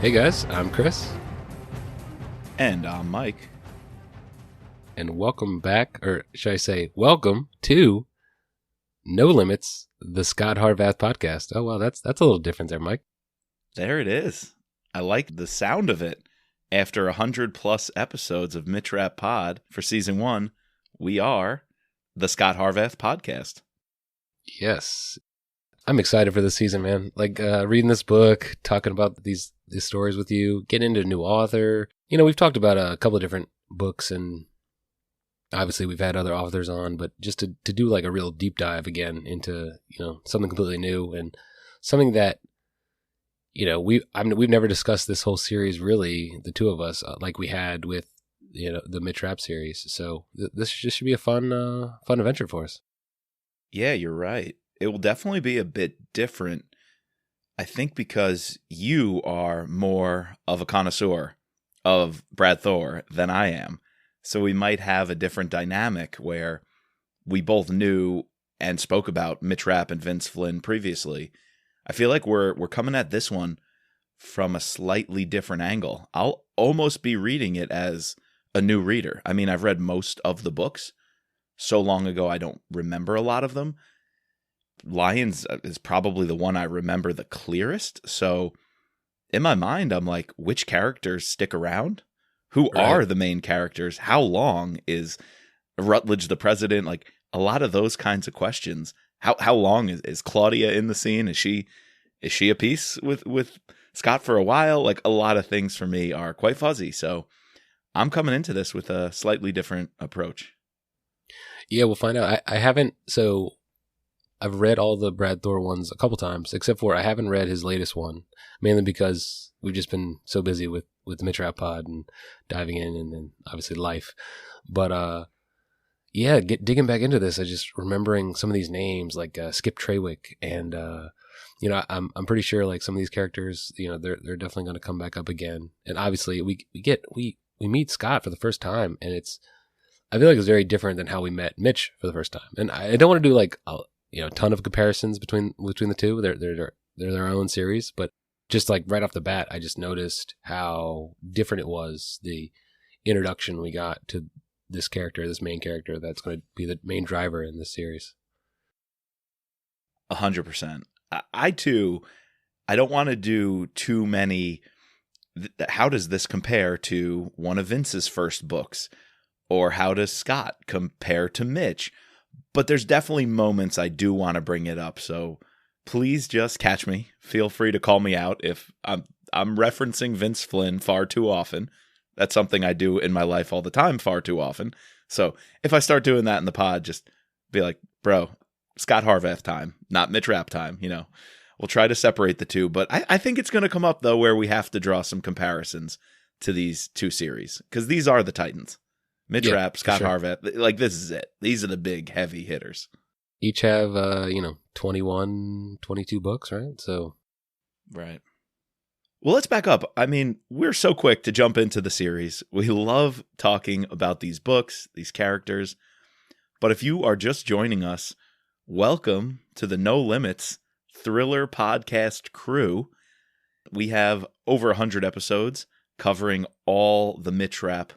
Hey guys, I'm Chris. And I'm Mike. And welcome back, or should I say, welcome to No Limits, the Scot Harvath podcast. Oh, wow, that's a little different there, Mike. There it is. I like the sound of it. After 100+ episodes of Mitch Rap Pod for season 1, we are the Scot Harvath podcast. Yes. I'm excited for this season, man. Like, reading this book, talking about these stories with you, getting into a new author. You know, we've talked about a couple of different books, and obviously we've had other authors on, but just to do like a real deep dive again into, you know, something completely new and something that, you know, we've never discussed this whole series really, the two of us, like we had with, you know, the Mitch Rap series. So this just should be a fun adventure for us. Yeah, you're right. It will definitely be a bit different, I think, because you are more of a connoisseur of Brad Thor than I am. So we might have a different dynamic where we both knew and spoke about Mitch Rapp and Vince Flynn previously. I feel like we're coming at this one from a slightly different angle. I'll almost be reading it as a new reader. I mean, I've read most of the books so long ago I don't remember a lot of them. Lions is probably the one I remember the clearest. So in my mind, I'm like, which characters stick around? Who are the main characters? How long is Rutledge the president? Like a lot of those kinds of questions. How long is Claudia in the scene? Is she a piece with Scott for a while? Like a lot of things for me are quite fuzzy. So I'm coming into this with a slightly different approach. Yeah, we'll find out. I haven't, so I've read all the Brad Thor ones a couple times, except for I haven't read his latest one, mainly because we've just been so busy with the Mitch Rap Pod and diving in and then obviously life. But yeah, digging back into this, I just remembering some of these names like Skip Trawick and you know, I'm pretty sure like some of these characters, you know, they're definitely going to come back up again. And obviously we meet Scott for the first time, and I feel like it's very different than how we met Mitch for the first time. And I don't want to do like a ton of comparisons between the two. They're their own series, but just like right off the bat, I just noticed how different it was, the introduction we got to this character, this main character that's going to be the main driver in this series. 100%. I too, I don't want to do too many. How does this compare to one of Vince's first books? Or how does Scott compare to Mitch? But there's definitely moments I do want to bring it up. So please just catch me. Feel free to call me out if I'm referencing Vince Flynn far too often. That's something I do in my life all the time, far too often. So if I start doing that in the pod, just be like, bro, Scot Harvath time, not Mitch Rapp time. You know, we'll try to separate the two. But I think it's going to come up, though, where we have to draw some comparisons to these two series, because these are the Titans. Mitch Rapp, Scot Harvath, like this is it. These are the big, heavy hitters. Each have, 21, 22 books, right? So, right. Well, let's back up. I mean, we're so quick to jump into the series. We love talking about these books, these characters. But if you are just joining us, welcome to the No Limits Thriller Podcast crew. We have over 100 episodes covering all the Mitch Rapp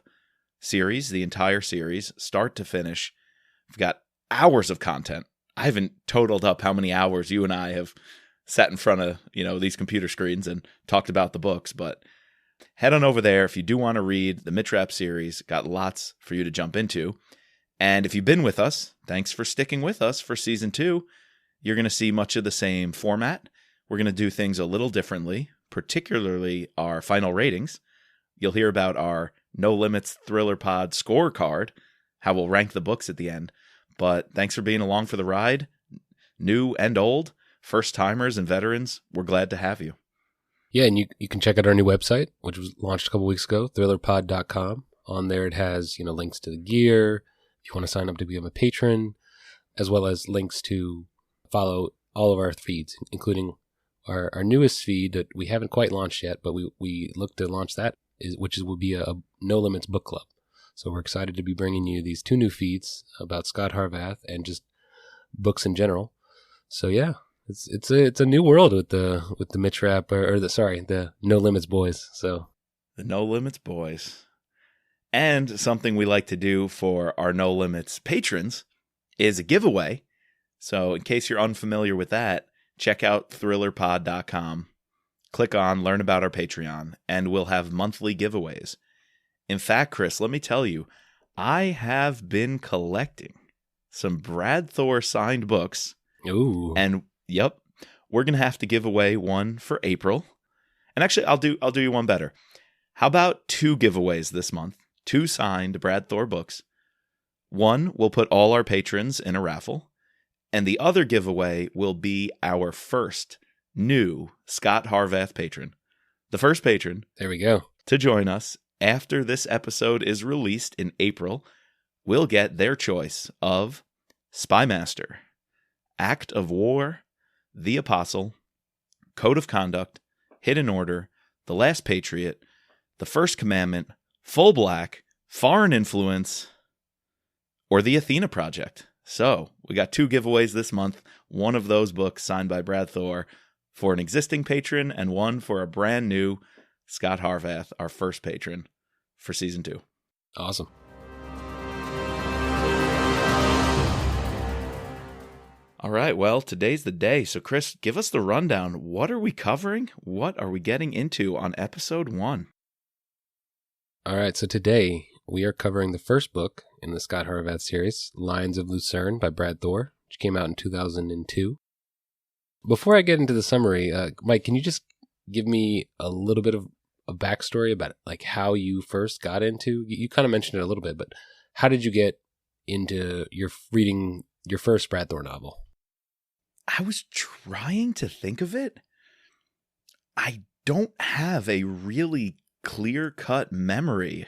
series, the entire series, start to finish. We've got hours of content. I haven't totaled up how many hours you and I have sat in front of, these computer screens and talked about the books, but head on over there if you do want to read the Mitch Rapp series. Got lots for you to jump into. And if you've been with us, thanks for sticking with us for season 2. You're going to see much of the same format. We're going to do things a little differently, particularly our final ratings. You'll hear about our No Limits Thriller Pod scorecard, how we'll rank the books at the end. But thanks for being along for the ride. New and old, first-timers and veterans, we're glad to have you. Yeah, and you can check out our new website, which was launched a couple weeks ago, thrillerpod.com. On there it has, links to the gear, if you want to sign up to become a patron, as well as links to follow all of our feeds, including our newest feed that we haven't quite launched yet, but we look to launch that, which will be a No Limits book club. So we're excited to be bringing you these 2 new feeds about Scot Harvath and just books in general. So yeah, it's a new world with the Mitrap or the No Limits boys. So the No Limits boys. And something we like to do for our No Limits patrons is a giveaway. So in case you're unfamiliar with that, check out thrillerpod.com. Click on Learn About Our Patreon, and we'll have monthly giveaways. In fact, Chris, let me tell you, I have been collecting some Brad Thor signed books. ooh, And yep, we're going to have to give away one for April. And actually, I'll do you one better. How about 2 giveaways this month? 2 signed Brad Thor books. One, we'll put all our patrons in a raffle. And the other giveaway will be our first new Scot Harvath patron. The first patron there we go. to join us after this episode is released in April will get their choice of Spymaster, Act of War, The Apostle, Code of Conduct, Hidden Order, The Last Patriot, The First Commandment, Full Black, Foreign Influence, or The Athena Project. So we got 2 giveaways this month. One of those books signed by Brad Thor for an existing patron, and one for a brand new Scot Harvath, our first patron for season 2. Awesome. All right, well, today's the day. So, Chris, give us the rundown. What are we covering? What are we getting into on episode 1? All right, so today we are covering the first book in the Scot Harvath series, Lions of Lucerne by Brad Thor, which came out in 2002. Before I get into the summary, Mike, can you just give me a little bit of a backstory about like how you first got into? You kind of mentioned it a little bit, but how did you get into reading your first Brad Thor novel? I was trying to think of it. I don't have a really clear-cut memory.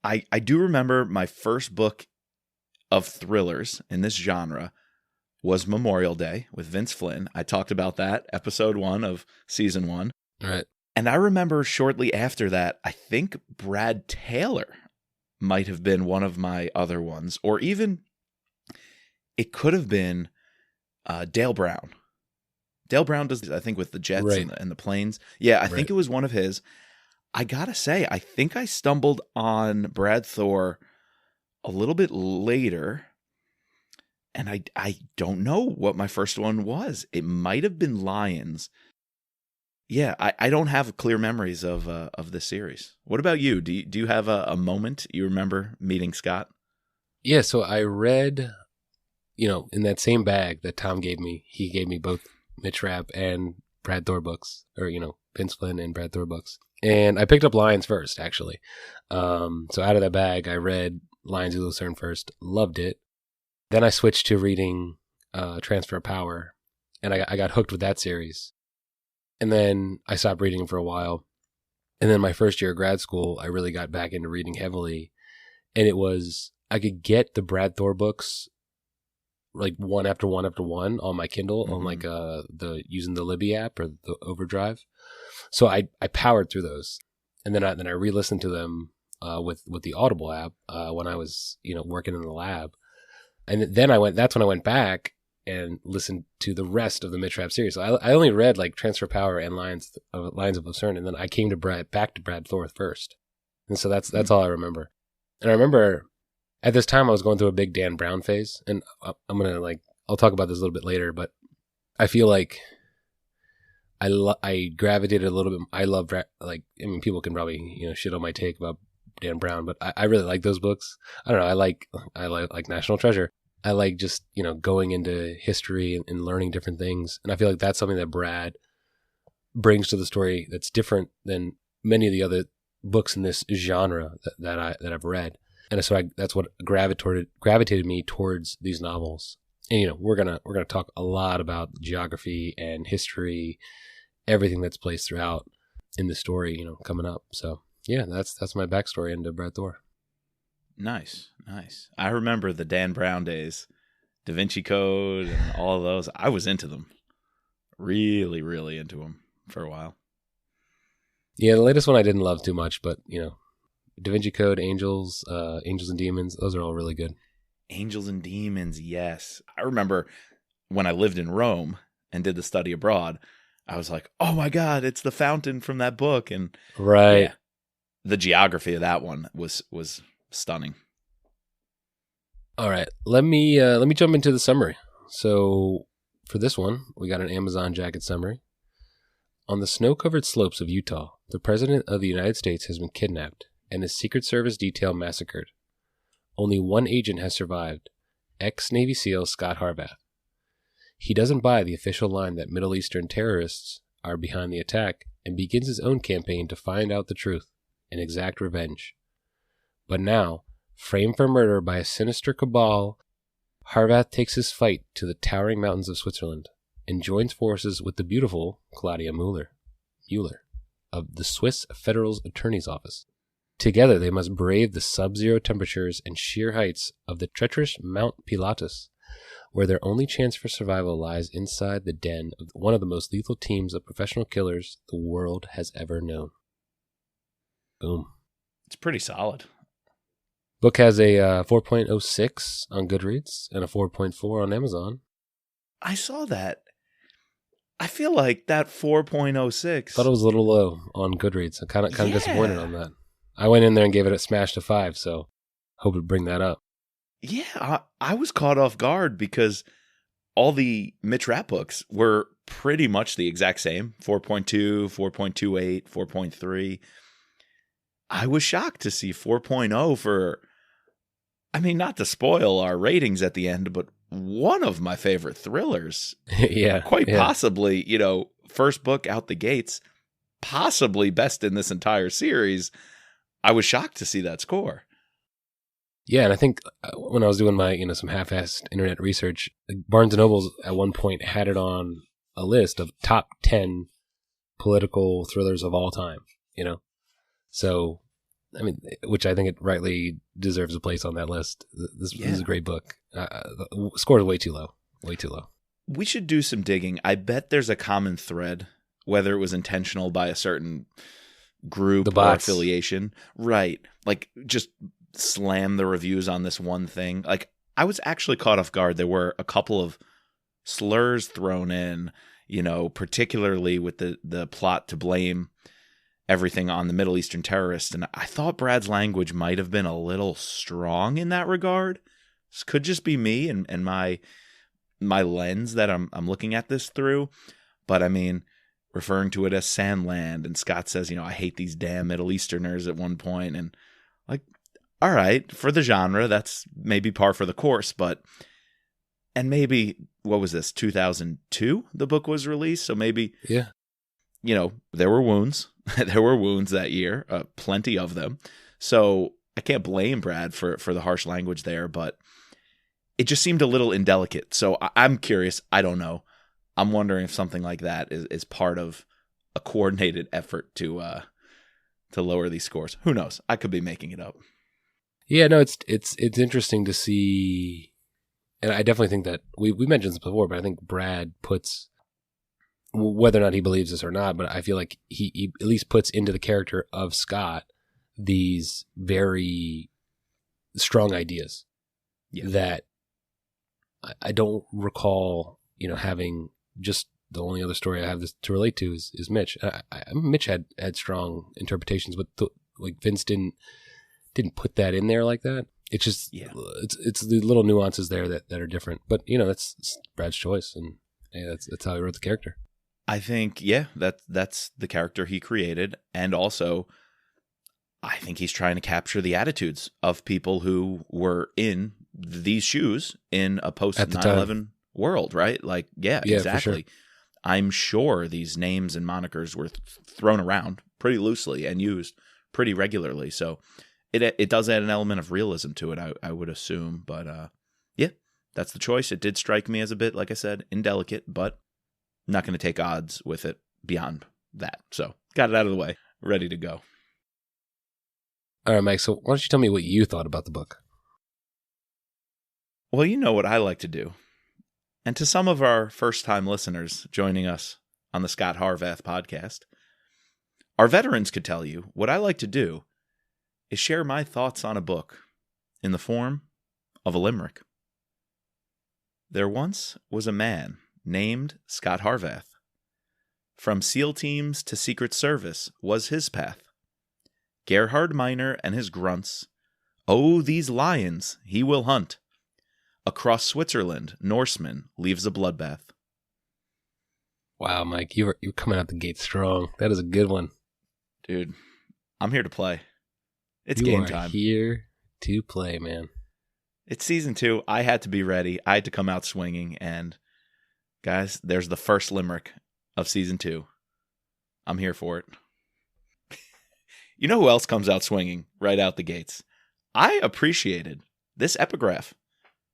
I do remember my first book of thrillers in this genre was Memorial Day with Vince Flynn. I talked about that, episode 1 of season 1. Right. And I remember shortly after that, I think Brad Taylor might have been one of my other ones, or even it could have been Dale Brown. Dale Brown does, I think, with the jets Right. and the planes. Yeah, I Right. think it was one of his. I gotta say, I think I stumbled on Brad Thor a little bit later, and I don't know what my first one was. It might have been Lions. Yeah, I don't have clear memories of this series. What about you? Do you have a moment you remember meeting Scot? Yeah, so I read, in that same bag that Tom gave me, he gave me both Mitch Rapp and Brad Thor books, or, Vince Flynn and Brad Thor books. And I picked up Lions first, actually. So out of that bag, I read Lions of Lucerne first, loved it. Then I switched to reading Transfer of Power, and I got hooked with that series. And then I stopped reading for a while. And then my first year of grad school, I really got back into reading heavily. And I could get the Brad Thor books like one after one after one on my Kindle, on like using the Libby app or the Overdrive. So I powered through those, and then I re-listened to them with the Audible app when I was working in the lab, and then that's when I went back and listened to the rest of the Mitrap series. So I only read like Transfer Power and Lions of Lucerne, and then I came to back to Brad Thor first, and so that's all I remember. And I remember at this time I was going through a big Dan Brown phase, and I'm gonna I'll talk about this a little bit later, but I feel like I gravitated a little bit. I love people can probably shit on my take about Dan Brown, but I really like those books. I don't know. I like National Treasure. I like just going into history and learning different things, and I feel like that's something that Brad brings to the story that's different than many of the other books in this genre that I've read, and so that's what gravitated me towards these novels. And we're gonna talk a lot about geography and history, everything that's placed throughout in the story, coming up. So yeah, that's my backstory into Brad Thor. Nice. I remember the Dan Brown days, Da Vinci Code, and all of those. I was into them, really, really into them for a while. Yeah, the latest one I didn't love too much, but Da Vinci Code, Angels and Demons, those are all really good. Angels and Demons, yes. I remember when I lived in Rome and did the study abroad, I was like, oh my God, it's the fountain from that book. And Right. yeah, the geography of that one was stunning. All right. Let me jump into the summary. So for this one, we got an Amazon jacket summary. On the snow-covered slopes of Utah, the President of the United States has been kidnapped and his Secret Service detail massacred. Only one agent has survived, ex-Navy SEAL Scot Harvath. He doesn't buy the official line that Middle Eastern terrorists are behind the attack and begins his own campaign to find out the truth and exact revenge. But now, framed for murder by a sinister cabal, Harvath takes his fight to the towering mountains of Switzerland and joins forces with the beautiful Claudia Mueller of the Swiss Federal Attorney's Office. Together they must brave the sub-zero temperatures and sheer heights of the treacherous Mount Pilatus, where their only chance for survival lies inside the den of one of the most lethal teams of professional killers the world has ever known. Boom. It's pretty solid. Book has a 4.06 on Goodreads and a 4.4 on Amazon. I saw that. I feel like that 4.06. Thought it was a little low on Goodreads. I'm kind of disappointed on that. I went in there and gave it a smash to 5, so hope to bring that up. Yeah, I was caught off guard because all the Mitch Rapp books were pretty much the exact same. 4.2, 4.28, 4.3. I was shocked to see 4.0 for, I mean, not to spoil our ratings at the end, but one of my favorite thrillers. Yeah. Quite possibly, first book out the gates, possibly best in this entire series. I was shocked to see that score. Yeah, and I think when I was doing my, some half-assed internet research, Barnes & Noble at one point had it on a list of top 10 political thrillers of all time, So, I mean, which I think it rightly deserves a place on that list. This is a great book. The score is way too low. Way too low. We should do some digging. I bet there's a common thread, whether it was intentional by a certain group or affiliation. Right. Like, just slam the reviews on this one thing. Like, I was actually caught off guard. There were a couple of slurs thrown in, particularly with the plot to blame everything on the Middle Eastern terrorists. And I thought Brad's language might have been a little strong in that regard. This could just be me and my lens that I'm looking at this through. But I mean, referring to it as Sandland, and Scott says, I hate these damn Middle Easterners at one point. And like, all right, for the genre, that's maybe par for the course, and maybe, what was this, 2002 the book was released? So maybe, yeah, there were wounds. There were wounds that year, plenty of them. So I can't blame Brad for the harsh language there, but it just seemed a little indelicate. So I'm curious. I don't know. I'm wondering if something like that is part of a coordinated effort to lower these scores. Who knows? I could be making it up. Yeah, no, it's interesting to see, and I definitely think that we mentioned this before, but I think Brad puts, whether or not he believes this or not, but I feel like he at least puts into the character of Scott these very strong ideas that I don't recall, having. Just the only other story I have this to relate to is Mitch. Mitch had strong interpretations, but like Vince didn't put that in there like that. It's just it's the little nuances there that are different. But that's Brad's choice, and that's how he wrote the character. I think that's the character he created, and also I think he's trying to capture the attitudes of people who were in these shoes in a post 9/11 world, right? Like, yeah, exactly. Sure. I'm sure these names and monikers were thrown around pretty loosely and used pretty regularly. So it does add an element of realism to it, I would assume. But that's the choice. It did strike me as a bit, like I said, indelicate, but I'm not going to take odds with it beyond that. So got it out of the way, ready to go. All right, Mike. So why don't you tell me what you thought about the book? Well, you know what I like to do. And to some of our first-time listeners joining us on the Scot Harvath podcast, our veterans could tell you what I like to do is share my thoughts on a book in the form of a limerick. There once was a man named Scot Harvath. From SEAL teams to Secret Service was his path. Gerhard Miner and his grunts, oh, these lions he will hunt. Across Switzerland, Norseman leaves a bloodbath. Wow, Mike, you're coming out the gate strong. That is a good one. Dude, I'm here to play. It's you game are time. Here to play, man. It's season 2. I had to be ready. I had to come out swinging. And guys, there's the first limerick of season 2. I'm here for it. You know who else comes out swinging right out the gates? I appreciated this epigraph.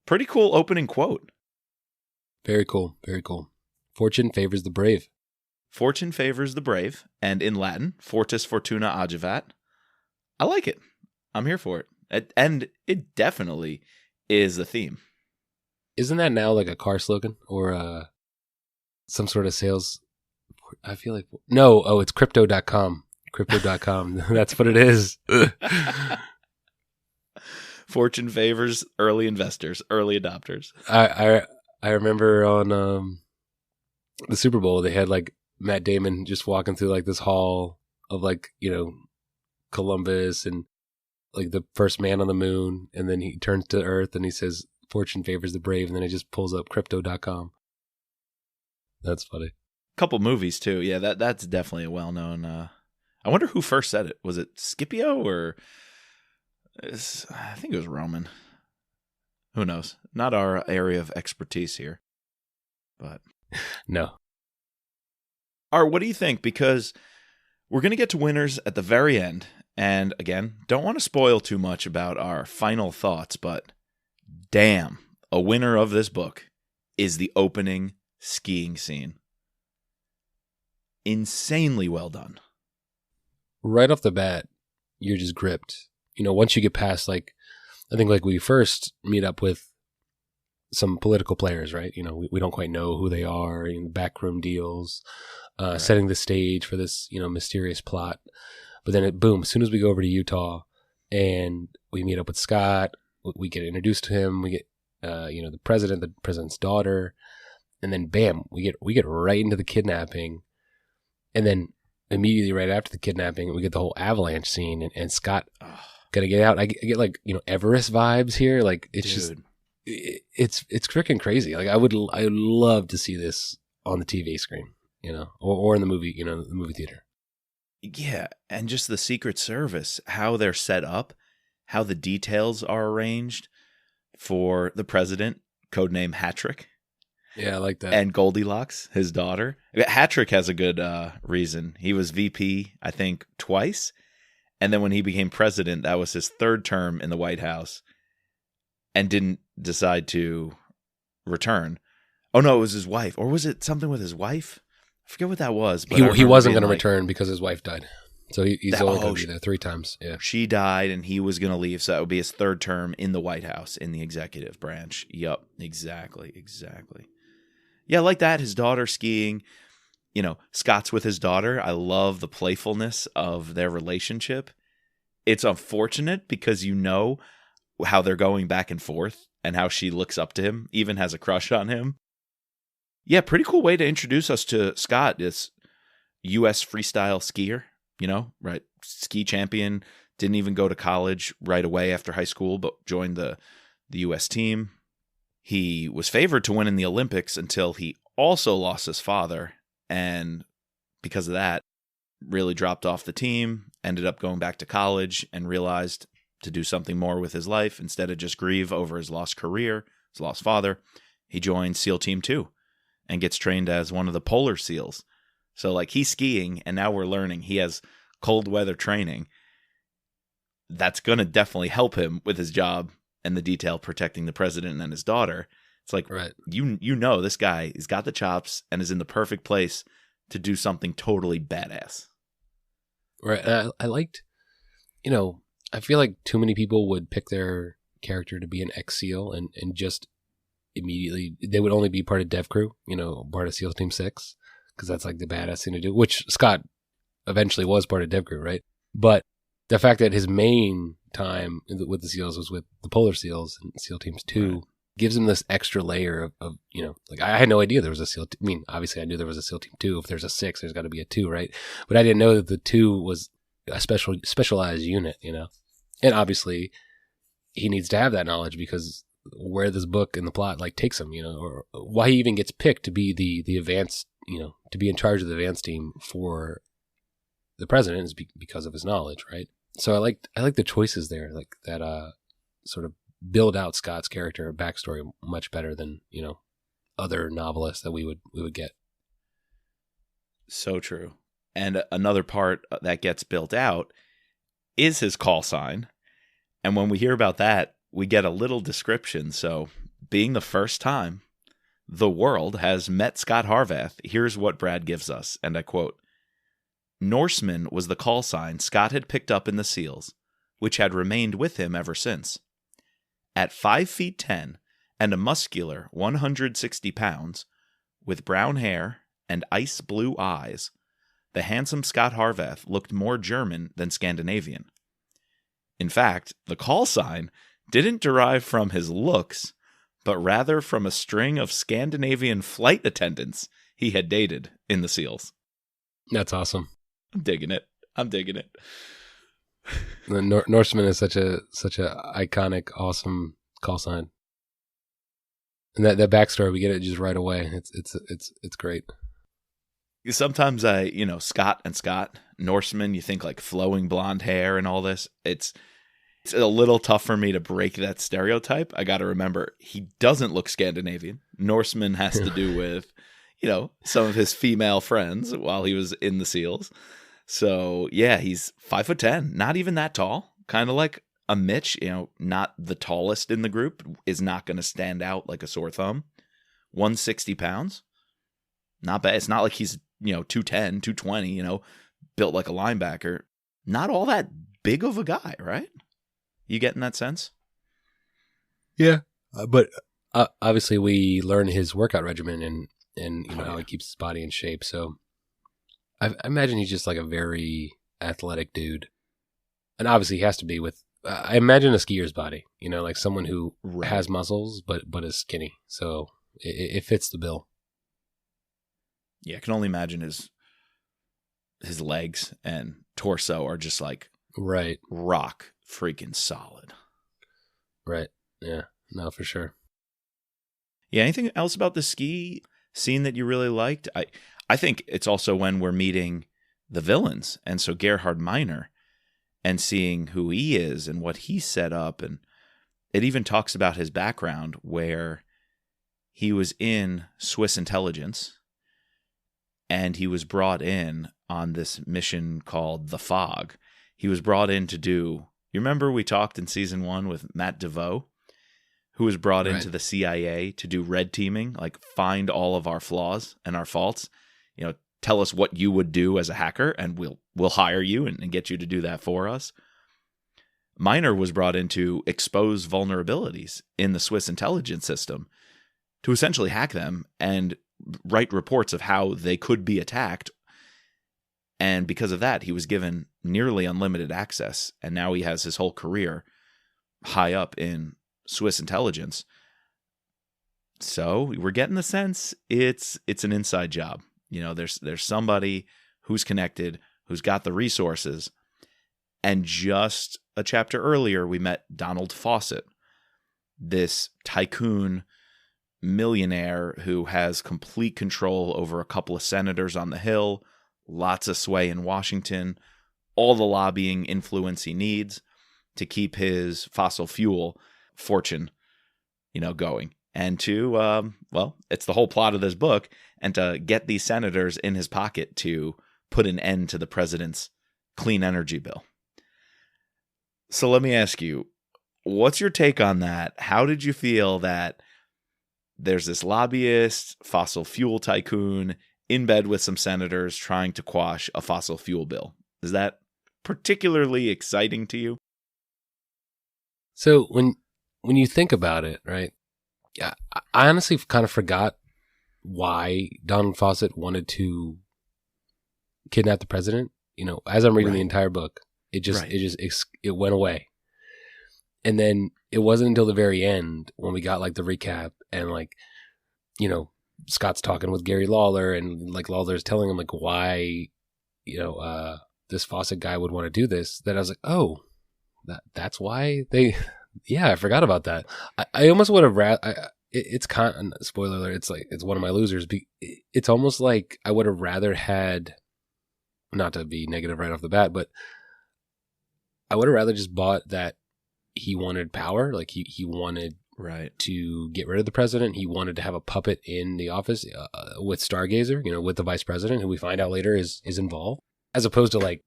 Pretty cool opening quote. Very cool. Very cool. Fortune favors the brave. Fortune favors the brave. And in Latin, fortis fortuna agivat. I like it. I'm here for it. And it definitely is a theme. Isn't that now like a car slogan or some sort of sales? I feel like no. Oh, it's crypto.com. Crypto.com. That's what it is. Fortune favors early investors, early adopters. I remember on the Super Bowl they had like Matt Damon just walking through like this hall of like, Columbus and like the first man on the moon, and then he turns to Earth and he says fortune favors the brave, and then it just pulls up crypto.com. That's funny. Couple movies too. Yeah, that's definitely a well-known I wonder who first said it. Was it Scipio or I think it was Roman. Who knows? Not our area of expertise here. But no. Art, what do you think? Because we're going to get to winners at the very end. And again, don't want to spoil too much about our final thoughts, but damn, a winner of this book is the opening skiing scene. Insanely well done. Right off the bat, you're just gripped. Once you get past I think we first meet up with some political players, right? We don't quite know who they are, backroom deals, right. Setting the stage for this, mysterious plot. But then boom, as soon as we go over to Utah and we meet up with Scott, we get introduced to him, we get, the president's daughter, and then bam, we get right into the kidnapping. And then immediately right after the kidnapping, we get the whole avalanche scene and Scott gotta get out. I get Everest vibes here. Like it's Dude. just, it's freaking crazy. Like I would love to see this on the TV screen, or in the movie, the movie theater. Yeah, and just the Secret Service, how they're set up, how the details are arranged for the president, codename Hattrick. Yeah, I like that. And Goldilocks, his daughter. Hattrick has a good reason. He was VP, I think, twice. And then when he became president, that was his third term in the White House and didn't decide to return. Oh, no, it was his wife. Or was it something with his wife? I forget what that was. But he wasn't going to return because his wife died. So he's only going to be there 3 times. Yeah. She died and he was going to leave. So that would be his third term in the White House, in the executive branch. Yup, exactly. Yeah, like that. His daughter skiing. Scott's with his daughter. I love the playfulness of their relationship. It's unfortunate because how they're going back and forth and how she looks up to him, even has a crush on him. Yeah, pretty cool way to introduce us to Scott. This U.S. freestyle skier, right? Ski champion. Didn't even go to college right away after high school, but joined the U.S. team. He was favored to win in the Olympics until he also lost his father. And because of that, really dropped off the team, ended up going back to college and realized to do something more with his life instead of just grieve over his lost career, his lost father. He joined SEAL Team 2 and gets trained as one of the polar SEALs. So he's skiing and now we're learning he has cold weather training. That's going to definitely help him with his job and the detail protecting the president and his daughter. It's right. This guy, he's got the chops and is in the perfect place to do something totally badass. Right. I liked, I feel like too many people would pick their character to be an ex-SEAL and just immediately, they would only be part of Dev Crew, part of SEAL Team 6, because that's the badass thing to do, which Scott eventually was part of Dev Crew, right? But the fact that his main time with the SEALs was with the Polar SEALs and SEAL Teams 2, right. gives him this extra layer of like I had no idea there was a SEAL team. I mean, obviously I knew there was a SEAL Team 2. If there's a 6, there's got to be a 2, right? But I didn't know that the 2 was a specialized unit, And obviously he needs to have that knowledge because where this book and the plot like takes him, or why he even gets picked to be the advanced, to be in charge of the advance team for the president is because of his knowledge, right? So I like the choices there, like that sort of build out Scott's character backstory much better than other novelists that we would get. So true. And another part that gets built out is his call sign. And when we hear about that, we get a little description. So, being the first time the world has met Scot Harvath, here's what Brad gives us, and I quote, "Norseman was the call sign Scot had picked up in the SEALs, which had remained with him ever since. At 5 feet 10 and a muscular 160 pounds, with brown hair and ice blue eyes, the handsome Scot Harvath looked more German than Scandinavian. In fact, the call sign didn't derive from his looks, but rather from a string of Scandinavian flight attendants he had dated in the SEALs." That's awesome. I'm digging it. The Norseman is such a iconic, awesome call sign, and that backstory we get it just right away. It's great. Sometimes Scott, Norseman, you think like flowing blonde hair and all this. It's a little tough for me to break that stereotype. I got to remember he doesn't look Scandinavian. Norseman has to do with, some of his female friends while he was in the SEALs. So yeah, he's 5'10", not even that tall. Kind of like a Mitch, not the tallest in the group, is not going to stand out like a sore thumb. 160 pounds. Not bad. It's not like he's, 210, 220, built like a linebacker. Not all that big of a guy, right? You getting that sense? Yeah. But obviously we learn his workout regimen and how he keeps his body in shape. So I imagine he's just like a very athletic dude. And obviously he has to be with, I imagine a skier's body, like someone who has muscles, but is skinny. So it fits the bill. Yeah, I can only imagine his legs and torso are just like right, rock freaking solid. Right. Yeah. No, for sure. Yeah. Anything else about the ski scene that you really liked? I think it's also when we're meeting the villains, and so Gerhard Miner, and seeing who he is and what he set up, and it even talks about his background where he was in Swiss intelligence. And he was brought in on this mission called The Fog. He was brought in to do, you remember we talked in season 1 with Matt DeVoe, who was brought into the CIA to do red teaming, like find all of our flaws and our faults, tell us what you would do as a hacker and we'll hire you and get you to do that for us. Miner was brought in to expose vulnerabilities in the Swiss intelligence system to essentially hack them and write reports of how they could be attacked. And because of that, he was given nearly unlimited access. And now he has his whole career high up in Swiss intelligence. So we're getting the sense it's an inside job. There's somebody who's connected, who's got the resources. And just a chapter earlier, we met Donald Fawcett, this tycoon millionaire who has complete control over a couple of senators on the Hill, lots of sway in Washington, all the lobbying influence he needs to keep his fossil fuel fortune, going. And to, it's the whole plot of this book, and to get these senators in his pocket to put an end to the president's clean energy bill. So let me ask you, what's your take on that? How did you feel that there's this lobbyist, fossil fuel tycoon, in bed with some senators trying to quash a fossil fuel bill? Is that particularly exciting to you? So when you think about it, right? Yeah, I honestly kind of forgot why Donald Fawcett wanted to kidnap the president. As I'm reading the entire book, it went away. And then it wasn't until the very end when we got like the recap and like, you know, Scott's talking with Gary Lawler and like Lawler's telling him like why, you know, this Fawcett guy would want to do this, that I was like, oh, that's why they, yeah, I forgot about that. I almost would have it's kind of, spoiler alert, it's like, it's one of my losers. It's almost like I would have rather had, not to be negative right off the bat, but I would have rather just bought that he wanted power. Like he wanted to get rid of the president. He wanted to have a puppet in the office with Stargazer, you know, with the vice president, who we find out later is involved, as opposed to like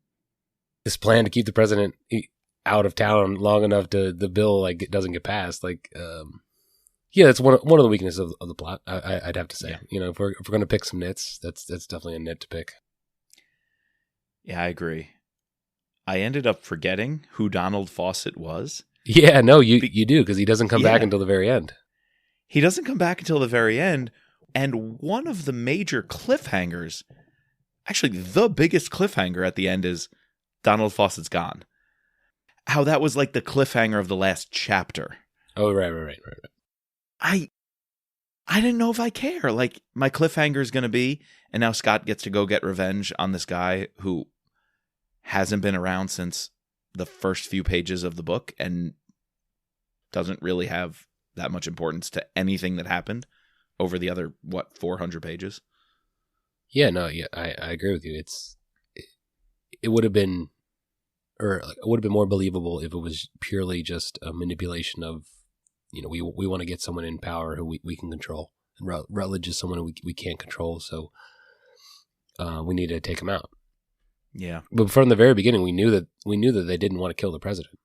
this plan to keep the president out of town long enough to the bill like it doesn't get passed. Like, yeah, that's one of the weaknesses of the plot. I'd have to say, you know, if we're going to pick some nits, that's definitely a nit to pick. Yeah, I agree. I ended up forgetting who Donald Fawcett was. Yeah, no, you do, because he doesn't come back until the very end. He doesn't come back until the very end, and one of the major cliffhangers, actually the biggest cliffhanger at the end, is Donald Fawcett's gone. How that was like the cliffhanger of the last chapter. Oh, right. I didn't know if I care. Like, my cliffhanger is going to be, and now Scott gets to go get revenge on this guy who hasn't been around since the first few pages of the book and doesn't really have that much importance to anything that happened over the other, 400 pages? Yeah, no, yeah, I agree with you. It would have been, or it would have been more believable if it was purely just a manipulation of, you know, we want to get someone in power who we can control. And Rutledge is someone who we can't control, so we need to take him out. Yeah. But from the very beginning, we knew that they didn't want to kill the president,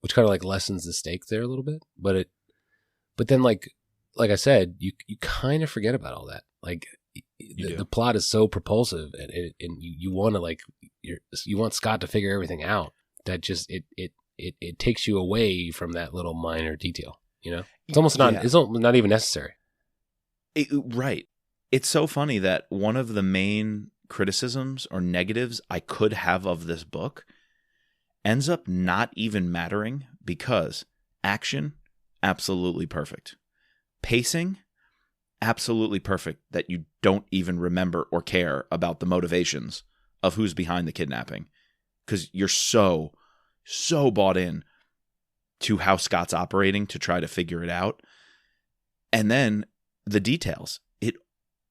which kind of like lessens the stakes there a little bit. But then like I said, you kind of forget about all that. Like the plot is so propulsive, and you want to like you want Scott to figure everything out. That just it takes you away from that little minor detail. You know, it's almost not it's not even necessary. Right. It's so funny that one of the main criticisms or negatives I could have of this book ends up not even mattering, because action, absolutely perfect. Pacing, absolutely perfect, that you don't even remember or care about the motivations of who's behind the kidnapping, because you're so bought in to how Scott's operating to try to figure it out. And then the details, it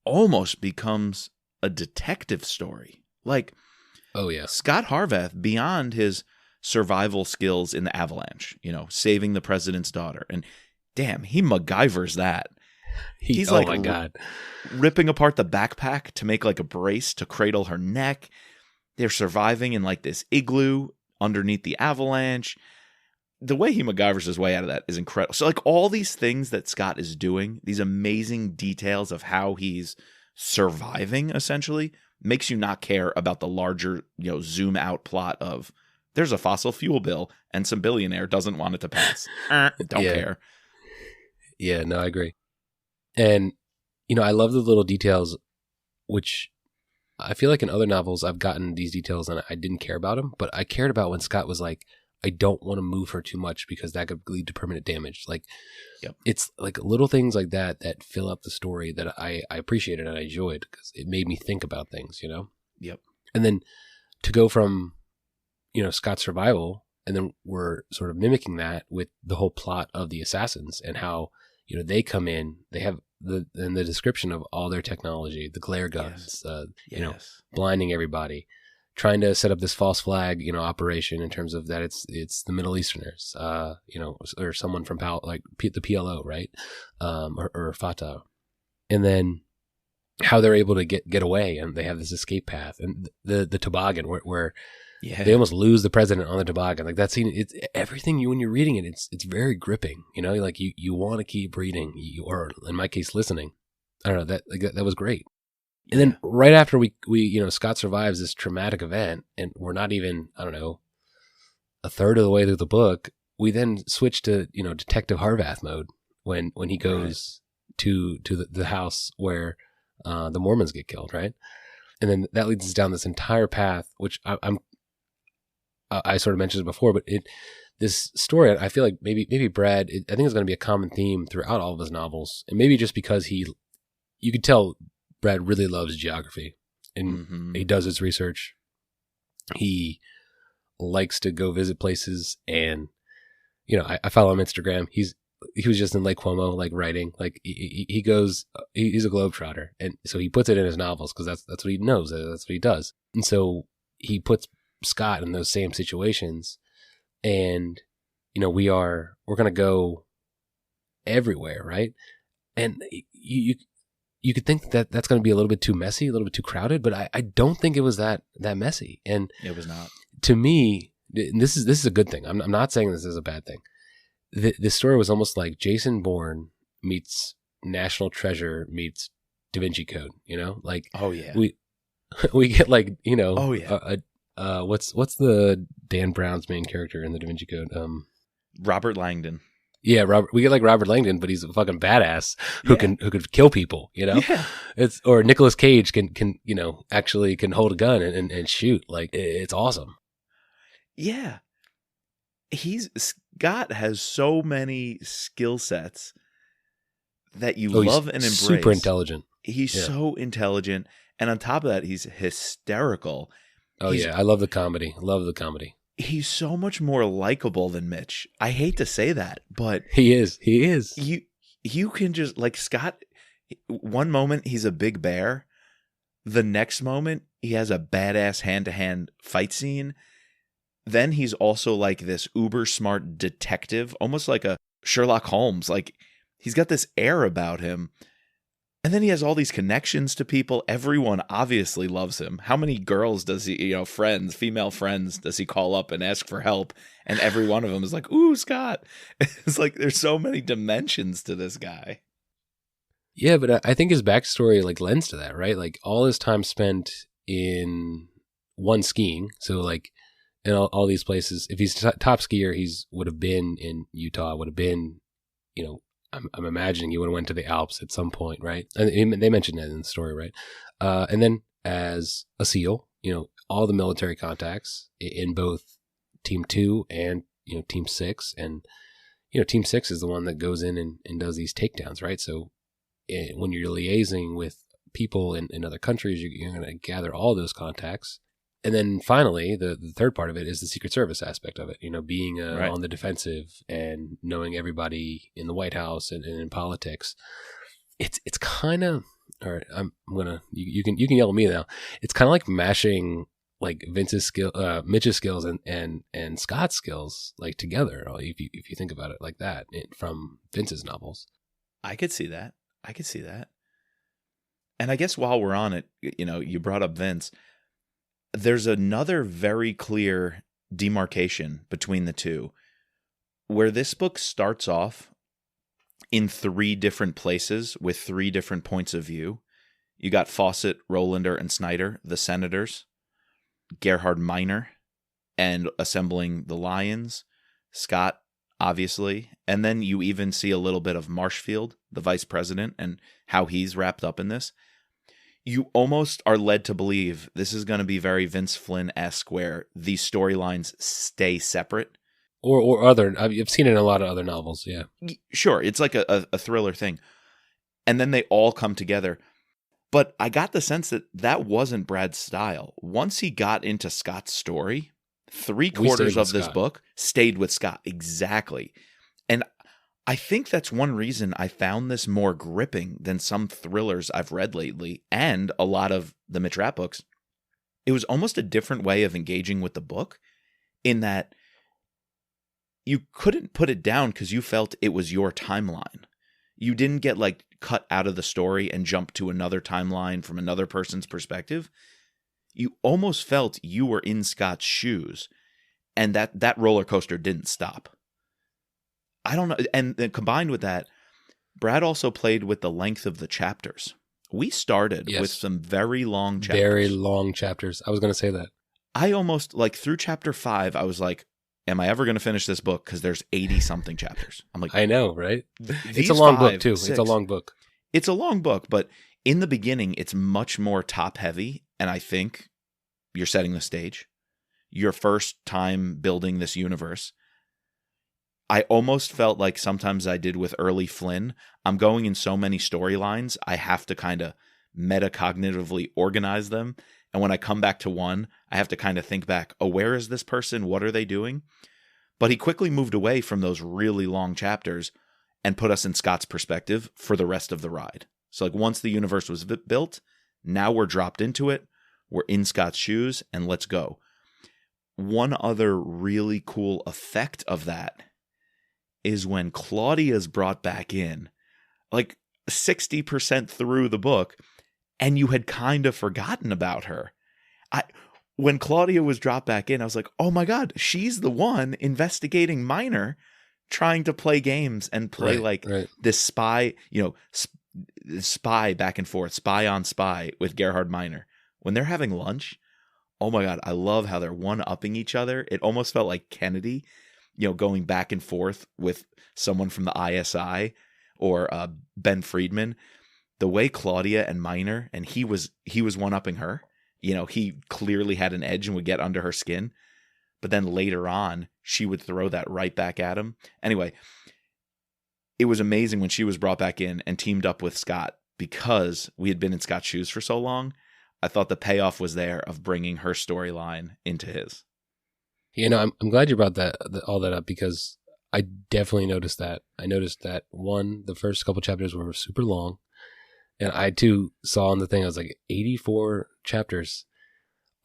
almost becomes a detective story. Like, oh yeah, Scot Harvath, beyond his survival skills in the avalanche, you know, saving the president's daughter, and damn, he MacGyvers that. He's oh like, my God, ripping apart the backpack to make like a brace to cradle her neck. They're surviving in like this igloo underneath the avalanche. The way he MacGyvers his way out of that is incredible. So like all these things that Scott is doing, these amazing details of how he's surviving essentially, makes you not care about the larger, you know, zoom out plot of there's a fossil fuel bill and some billionaire doesn't want it to pass. Don't care. Yeah, no, I agree. And, you know, I love the little details, which I feel like in other novels I've gotten these details and I didn't care about them, but I cared about when Scott was like, I don't want to move her too much because that could lead to permanent damage. Like, It's like little things like that fill up the story that I appreciated and I enjoyed, because it made me think about things, you know? Yep. And then to go from, you know, Scott's survival, and then we're sort of mimicking that with the whole plot of the assassins and how, you know, they come in, they have the description of all their technology, the glare guns, you know, blinding everybody, trying to set up this false flag, you know, operation in terms of that it's the Middle Easterners, you know, or someone from the PLO, right, or Fatah, and then how they're able to get away, and they have this escape path, and the toboggan where they almost lose the president on the toboggan. Like that scene, it's everything. When you're reading it, it's very gripping. You know, like you want to keep reading, or in my case, listening. I don't know, that was great. And then right after we you know, Scott survives this traumatic event, and we're not even, I don't know, a third of the way through the book, we then switch to, you know, Detective Harvath mode when he goes to the house where the Mormons get killed, right? And then that leads us down this entire path, which I'm I sort of mentioned it before, but this story, I feel like maybe Brad, I think it's going to be a common theme throughout all of his novels, and maybe just because you could tell Brad really loves geography, and he does his research. He likes to go visit places, and I follow him on Instagram. He was just in Lake Como, like writing, like he goes, he's a globetrotter, and so he puts it in his novels because that's what he knows, that's what he does, and so he puts Scott in those same situations, and we're gonna go everywhere, right? And you could think that that's going to be a little bit too messy, a little bit too crowded, but I don't think it was that messy. And it was not. To me, this is a good thing. I'm not saying this is a bad thing. This story was almost like Jason Bourne meets National Treasure meets Da Vinci Code. Like, oh yeah, we get like oh yeah, what's the Dan Brown's main character in the Da Vinci Code? Robert Langdon. Yeah, we get like Robert Langdon, but he's a fucking badass who could kill people, Yeah. Or Nicolas Cage can actually can hold a gun and shoot. Like, it's awesome. Yeah. Scott has so many skill sets that you love and embrace. Super intelligent. He's so intelligent, and on top of that, he's hysterical. Oh yeah, I love the comedy. He's so much more likable than Mitch. I hate to say that, but he is. You can just, like, Scott, one moment he's a big bear, the next moment he has a badass hand-to-hand fight scene. Then he's also like this uber smart detective, almost like a Sherlock Holmes. Like, he's got this air about him. And then he has all these connections to people. Everyone obviously loves him. How many girls does he, female friends, does he call up and ask for help? And every one of them is like, ooh, Scott. It's like there's so many dimensions to this guy. Yeah, but I think his backstory like lends to that, right? Like, all his time spent in one skiing. So like in all these places, if he's top skier, would have been in Utah, would have been, I'm imagining he would have went to the Alps at some point, right? And they mentioned that in the story, right? And then as a SEAL, all the military contacts in both Team 2 and, Team 6. And, Team 6 is the one that goes in and does these takedowns, right? So when you're liaising with people in other countries, you're going to gather all those contacts. And then finally, the third part of it is the Secret Service aspect of it, being right on the defensive and knowing everybody in the White House and in politics. It's kind of, all right, you can yell at me now. It's kind of like mashing like Mitch's skills and Scott's skills like together, if you think about it like that, from Vince's novels. I could see that. And I guess while we're on it, you brought up Vince. There's another very clear demarcation between the two, where this book starts off in 3 different places with 3 different points of view. You got Fawcett, Rolander, and Snyder, the senators, Gerhard Miner, and assembling the Lions, Scott, obviously, and then you even see a little bit of Marshfield, the vice president, and how he's wrapped up in this. You almost are led to believe this is going to be very Vince Flynn-esque, where these storylines stay separate. Or other, I've seen it in a lot of other novels, yeah. Sure, it's like a thriller thing. And then they all come together. But I got the sense that wasn't Brad's style. Once he got into Scott's story, 3/4 of this book stayed with Scott. Exactly. And I think that's one reason I found this more gripping than some thrillers I've read lately, and a lot of the Mitch Rapp books. It was almost a different way of engaging with the book, in that you couldn't put it down because you felt it was your timeline. You didn't get like cut out of the story and jump to another timeline from another person's perspective. You almost felt you were in Scott's shoes, and that roller coaster didn't stop. I don't know. And then combined with that, Brad also played with the length of the chapters. We started with some very long chapters. Very long chapters. I was going to say that. I almost, like, through chapter 5, I was like, am I ever going to finish this book? Because there's 80-something chapters. I'm like, I know, right? It's a long book, too. 6, it's a long book. It's a long book, but in the beginning, it's much more top-heavy, and I think you're setting the stage. your first time building this universe. I almost felt like sometimes I did with early Flynn. I'm going in so many storylines, I have to kind of metacognitively organize them. And when I come back to one, I have to kind of think back, oh, where is this person? What are they doing? But he quickly moved away from those really long chapters and put us in Scott's perspective for the rest of the ride. So like once the universe was built, now we're dropped into it. We're in Scott's shoes and let's go. One other really cool effect of that is when Claudia's brought back in, like 60% through the book, and you had kind of forgotten about her. When Claudia was dropped back in, I was like, oh my God, she's the one investigating Minor, trying to play games and play this spy, spy back and forth, spy on spy with Gerhard Minor. When they're having lunch, oh my God, I love how they're one-upping each other. It almost felt like Kennedy, going back and forth with someone from the ISI or Ben Friedman. The way Claudia and Minor, and he was one-upping her. He clearly had an edge and would get under her skin. But then later on, she would throw that right back at him. Anyway, it was amazing when she was brought back in and teamed up with Scott because we had been in Scott's shoes for so long. I thought the payoff was there of bringing her storyline into his. I'm glad you brought all that up because I definitely noticed that. I noticed that, one, the first couple chapters were super long. And I, too, saw on the thing, I was like, 84 chapters.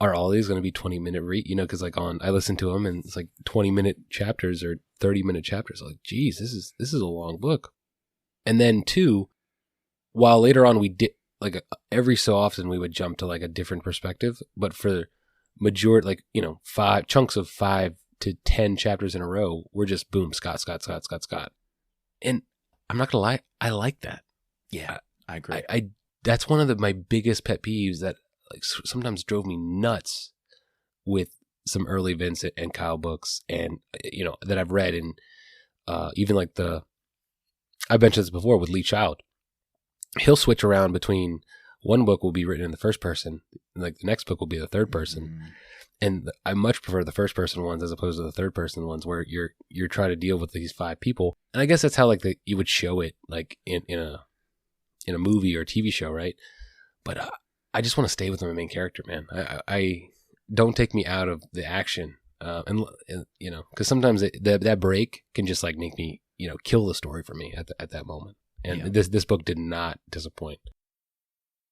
Are all these going to be 20-minute read? Because I listened to them and it's like 20-minute chapters or 30-minute chapters. Like, geez, this is a long book. And then, two, while later on we did, every so often we would jump to a different perspective, but for majority, 5 chunks of 5 to 10 chapters in a row, we're just boom, Scott. And I'm not gonna lie, I like that. Yeah, I agree. I that's one of my biggest pet peeves that sometimes drove me nuts with some early Vince and Kyle books, and that I've read, and even I've mentioned this before with Lee Child. He'll switch around between one book will be written in the first person, the next book will be the third person. And I much prefer the first person ones as opposed to the third person ones where you're trying to deal with these 5 people. And I guess that's how you would show it in a movie or a TV show, right? But I just want to stay with my main character, man. I don't take me out of the action, and because sometimes that break can just make me kill the story for me at that moment. And this book did not disappoint.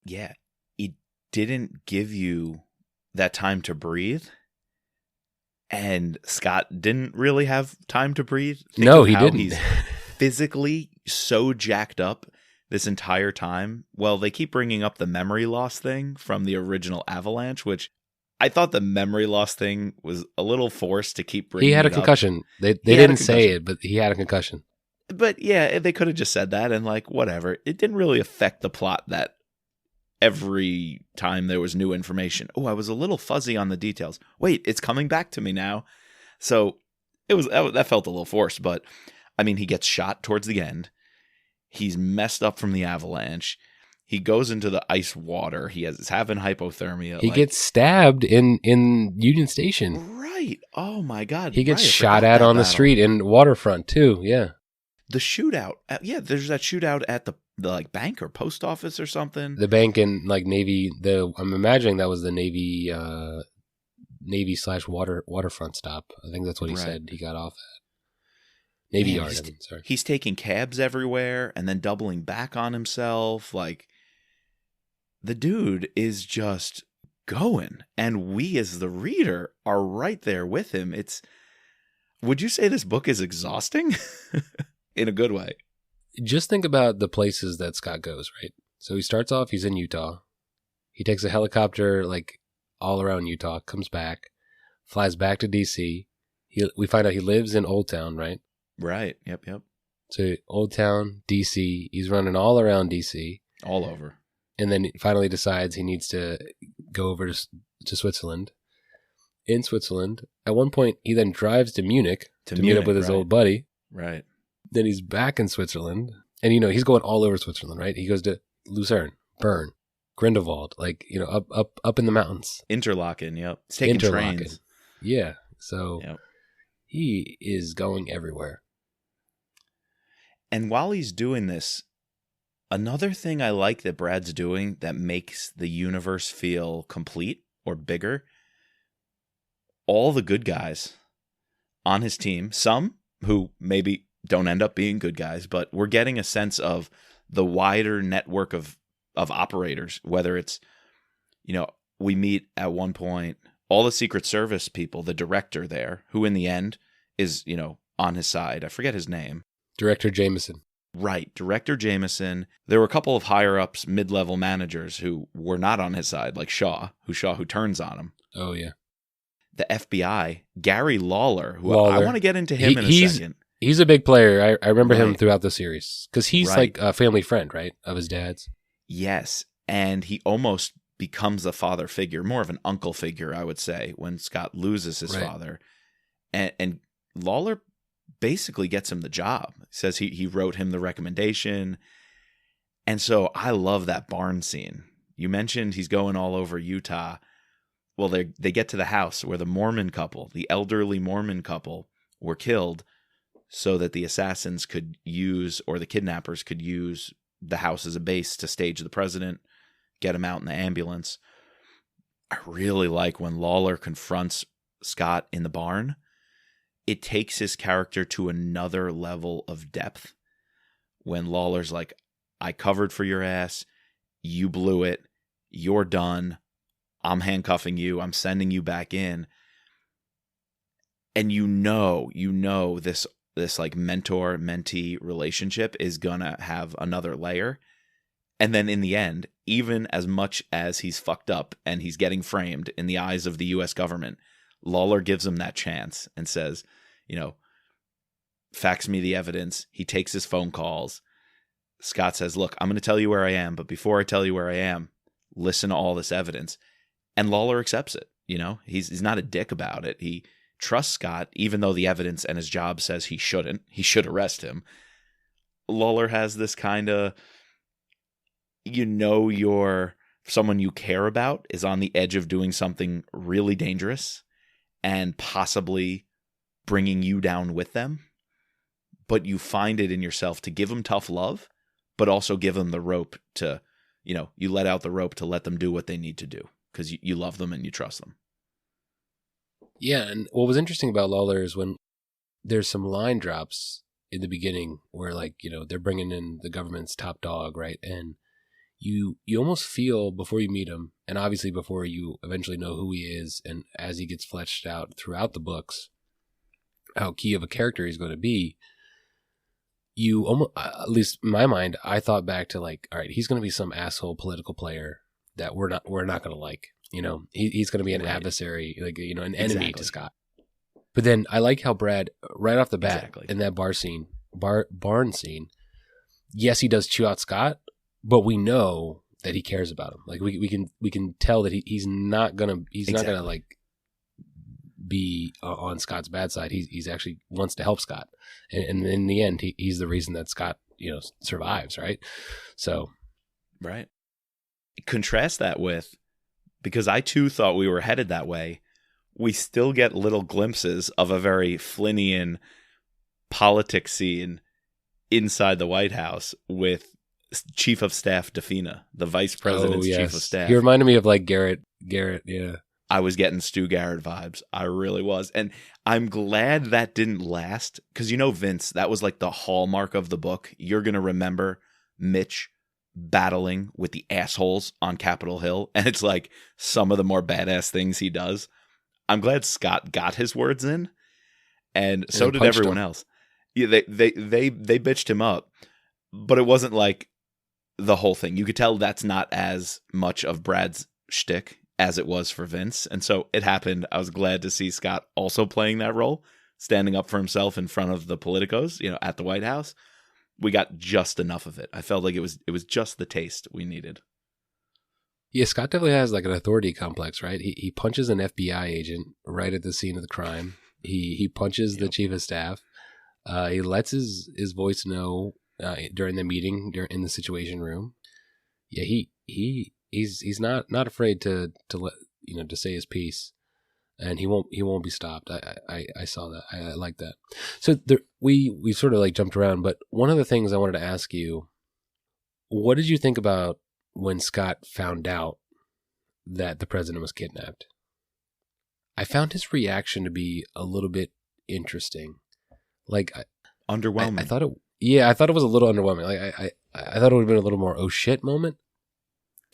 Yeah, it didn't give you that time to breathe, and Scott didn't really have time to breathe. No, he didn't. He's physically so jacked up this entire time. Well, they keep bringing up the memory loss thing from the original Avalanche, which I thought the memory loss thing was a little forced to keep bringing. He had a concussion. They didn't say it, but he had a concussion. But yeah, they could have just said that and whatever. It didn't really affect the plot that every time there was new information. Oh, I was a little fuzzy on the details. Wait, it's coming back to me now. So that felt a little forced, but I mean, he gets shot towards the end. He's messed up from the avalanche. He goes into the ice water. He's having hypothermia. He gets stabbed in Union Station. Right. Oh my God. He gets shot at on the street in Waterfront too. Yeah. The shootout. Yeah, there's that shootout at the bank or post office or something. The bank and Navy. I'm imagining that was the Navy Navy/waterfront stop. I think that's what he said. He got off at Navy Yard. Sorry. He's taking cabs everywhere and then doubling back on himself. The dude is just going, and we as the reader are right there with him. Would you say this book is exhausting? In a good way. Just think about the places that Scott goes, right? So he starts off, he's in Utah. He takes a helicopter all around Utah, comes back, flies back to D.C. We find out he lives in Old Town, right? Right. Yep. So Old Town, D.C. He's running all around D.C. All over. And then he finally decides he needs to go over to Switzerland. In Switzerland, at one point, he then drives to Munich to meet up with his old buddy. Right. Then he's back in Switzerland. And, he's going all over Switzerland, right? He goes to Lucerne, Bern, Grindelwald, up in the mountains. Interlaken, yep. He's taking trains. Yeah. So Yep. he is going everywhere. And while he's doing this, another thing I like that Brad's doing that makes the universe feel complete or bigger, all the good guys on his team, some who maybe don't end up being good guys, but we're getting a sense of the wider network of operators, whether it's, we meet at one point all the Secret Service people, the director there, who in the end is, on his side. I forget his name. Director Jameson. Right, Director Jameson. There were a couple of higher-ups, mid-level managers who were not on his side, like Shaw who turns on him. Oh, yeah. The FBI, Gary Lawler, who Lawler. I want to get into him in a second. He's a big player. I remember him Right. throughout the series because he's Right. like a family friend, right, of his dad's. Yes, and he almost becomes a father figure, more of an uncle figure, I would say, when Scott loses his Right. father. And Lawler basically gets him the job. He says he wrote him the recommendation. And so I love that barn scene. You mentioned he's going all over Utah. Well, they get to the house where the Mormon couple, the elderly Mormon couple, were killed so that the assassins could use, or the kidnappers could use, the house as a base to stage the president, get him out in the ambulance. I really like when Lawler confronts Scott in the barn. It takes his character to another level of depth. When Lawler's like, I covered for your ass, you blew it, you're done, I'm handcuffing you, I'm sending you back in. And you know this like mentor-mentee relationship is gonna have another layer. And then in the end, even as much as he's fucked up and he's getting framed in the eyes of the US government, Lawler gives him that chance and says, fax me the evidence. He takes his phone calls. Scott says, look, I'm going to tell you where I am, but before I tell you where I am, listen to all this evidence. And Lawler accepts it. He's not a dick about it. He trusts Scott, even though the evidence and his job says he shouldn't. He should arrest him. Lawler has this kind of, someone you care about is on the edge of doing something really dangerous and possibly bringing you down with them. But you find it in yourself to give them tough love, but also give them the rope to, you let out the rope to let them do what they need to do because you love them and you trust them. Yeah, and what was interesting about Lawler is when there's some line drops in the beginning where, they're bringing in the government's top dog, right? And you almost feel before you meet him, and obviously before you eventually know who he is, and as he gets fleshed out throughout the books, how key of a character he's going to be, you almost, at least in my mind, I thought back to all right, he's going to be some asshole political player that we're not going to like. He's going to be an adversary, an enemy to Scott. But then I like how Brad, right off the bat, in that barn scene, yes, he does chew out Scott, but we know that he cares about him. We can tell that he's not gonna be on Scott's bad side. He's actually wants to help Scott, and in the end, he's the reason that Scott survives, right? So, right. Contrast that with, because I too thought we were headed that way, we still get little glimpses of a very Flynnian politics scene inside the White House with Chief of Staff Defina, the Vice President's Chief of Staff. He reminded me of Garrett, yeah. I was getting Stu Garrett vibes. I really was. And I'm glad that didn't last because, Vince, that was the hallmark of the book. You're going to remember Mitch battling with the assholes on Capitol Hill. And it's some of the more badass things he does. I'm glad Scott got his words in. And so did everyone else. Yeah, they bitched him up. But it wasn't the whole thing. You could tell that's not as much of Brad's shtick as it was for Vince. And so it happened. I was glad to see Scott also playing that role, standing up for himself in front of the politicos, at the White House. We got just enough of it. I felt like it was just the taste we needed. Yeah, Scott definitely has an authority complex, right? He punches an FBI agent right at the scene of the crime. He punches the chief of staff. He lets his voice know during the meeting, in the Situation Room. Yeah, he's not afraid to let to say his piece. and he won't be stopped. I saw that. I like that. So we sort of like jumped around, but one of the things I wanted to ask you, what did you think about when Scott found out that the president was kidnapped? I found his reaction to be a little bit interesting. Like Underwhelming. I thought it. Yeah, I thought it was a little underwhelming. Like I thought it would have been a little more oh shit moment.